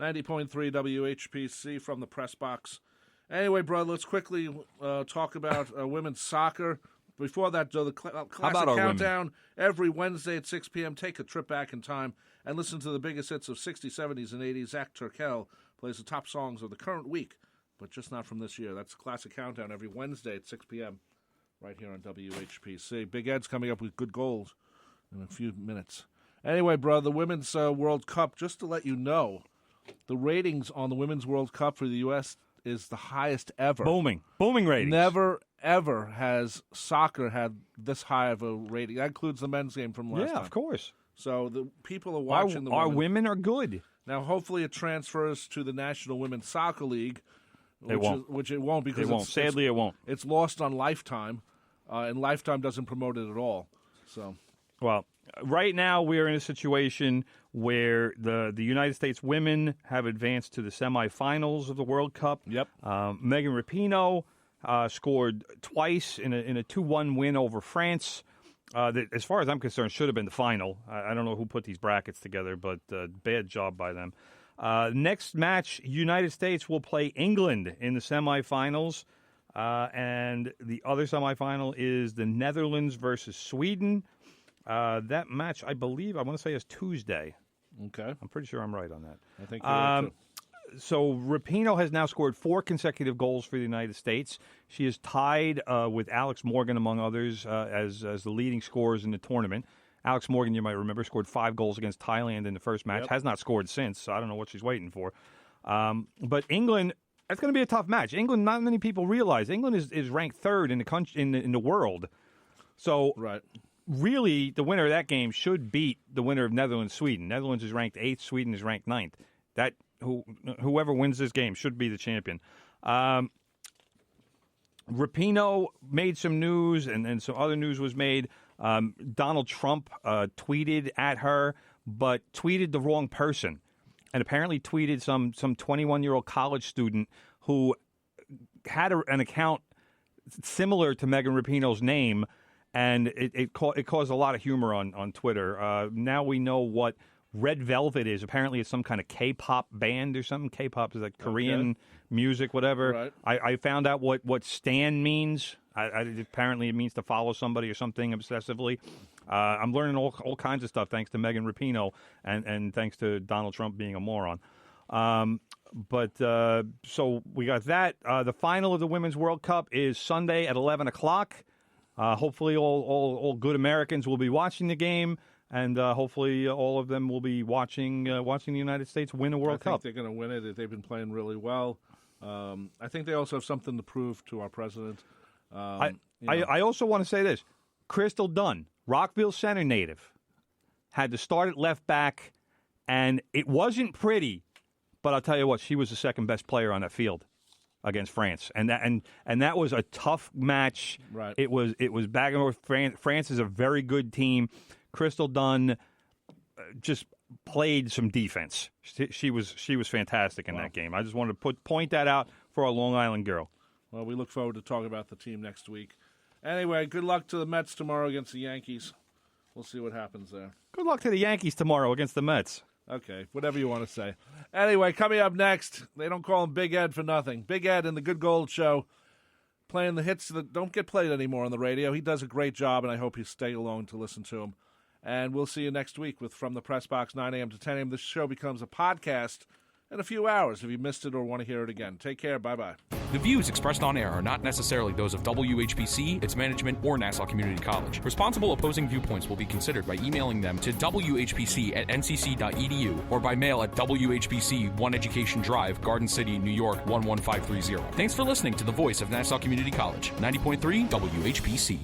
90.3 WHPC from the press box. Anyway, brother, let's quickly talk about women's soccer. Before that, though, the classic countdown every Wednesday at 6 p.m. Take a trip back in time and listen to the biggest hits of 60s, 70s, and 80s. Zach Turkel plays the top songs of the current week, but just not from this year. That's classic countdown every Wednesday at 6 p.m. right here on WHPC. Big Ed's coming up with good goals in a few minutes. Anyway, brother, the Women's World Cup, just to let you know, the ratings on the Women's World Cup for the U.S. is the highest ever. Booming ratings. Never, ever has soccer had this high of a rating. That includes the men's game from last time. Yeah, of course. So the people are watching Our women are good. Now, hopefully it transfers to the National Women's Soccer League. Which it won't because Sadly, it won't. It's lost on Lifetime, and Lifetime doesn't promote it at all. So, well, right now we're in a situation where the United States women have advanced to the semifinals of the World Cup. Yep. Megan Rapinoe scored twice in a 2-1 win over France. That, as far as I'm concerned, should have been the final. I don't know who put these brackets together, but bad job by them. Next match, United States will play England in the semifinals. And the other semifinal is the Netherlands versus Sweden. That match, I want to say, is Tuesday. Okay. I'm pretty sure I'm right on that. I think you're right, too. So Rapinoe has now scored 4 consecutive goals for the United States. She is tied with Alex Morgan, among others, as the leading scorers in the tournament. Alex Morgan, you might remember, scored 5 goals against Thailand in the first match. Yep. Has not scored since, so I don't know what she's waiting for. But England, that's going to be a tough match. England, not many people realize, England is ranked 3rd in the country, in the world. So really, the winner of that game should beat the winner of Netherlands-Sweden. Netherlands is ranked 8th. Sweden is ranked 9th. Whoever wins this game should be the champion. Rapinoe made some news, and some other news was made Donald Trump tweeted at her, but tweeted the wrong person, and apparently tweeted some 21-year-old college student who had an account similar to Megan Rapinoe's name, and it caused a lot of humor on Twitter. Now we know what Red Velvet is. Apparently it's some kind of K-pop band or something. K-pop is like Korean music, whatever. Right. I found out what stan means. Apparently it means to follow somebody or something obsessively. I'm learning all kinds of stuff thanks to Megan Rapinoe and thanks to Donald Trump being a moron. So we got that. The final of the Women's World Cup is Sunday at 11 o'clock. Hopefully all good Americans will be watching the game, and hopefully all of them will be watching the United States win a World Cup. I think they're going to win it. They've been playing really well. I think they also have something to prove to our president. I also want to say this. Crystal Dunn, Rockville Center native, had to start at left back, and it wasn't pretty. But I'll tell you what, she was the second best player on that field against France, and that was a tough match. Right. It was back and forth. France is a very good team. Crystal Dunn just played some defense. She was fantastic in that game. I just wanted to point that out for our Long Island girl. Well, we look forward to talking about the team next week. Anyway, good luck to the Mets tomorrow against the Yankees. We'll see what happens there. Good luck to the Yankees tomorrow against the Mets. Okay, whatever you want to say. Anyway, coming up next, they don't call him Big Ed for nothing. Big Ed and the Good Gold Show, playing the hits that don't get played anymore on the radio. He does a great job, and I hope you stay along to listen to him. And we'll see you next week with From the Press Box, 9 a.m. to 10 a.m. This show becomes a podcast in a few hours if you missed it or want to hear it again. Take care. Bye-bye. The views expressed on air are not necessarily those of WHPC, its management, or Nassau Community College. Responsible opposing viewpoints will be considered by emailing them to whpc@ncc.edu or by mail at WHPC 1 Education Drive, Garden City, New York 11530. Thanks for listening to the voice of Nassau Community College, 90.3 WHPC.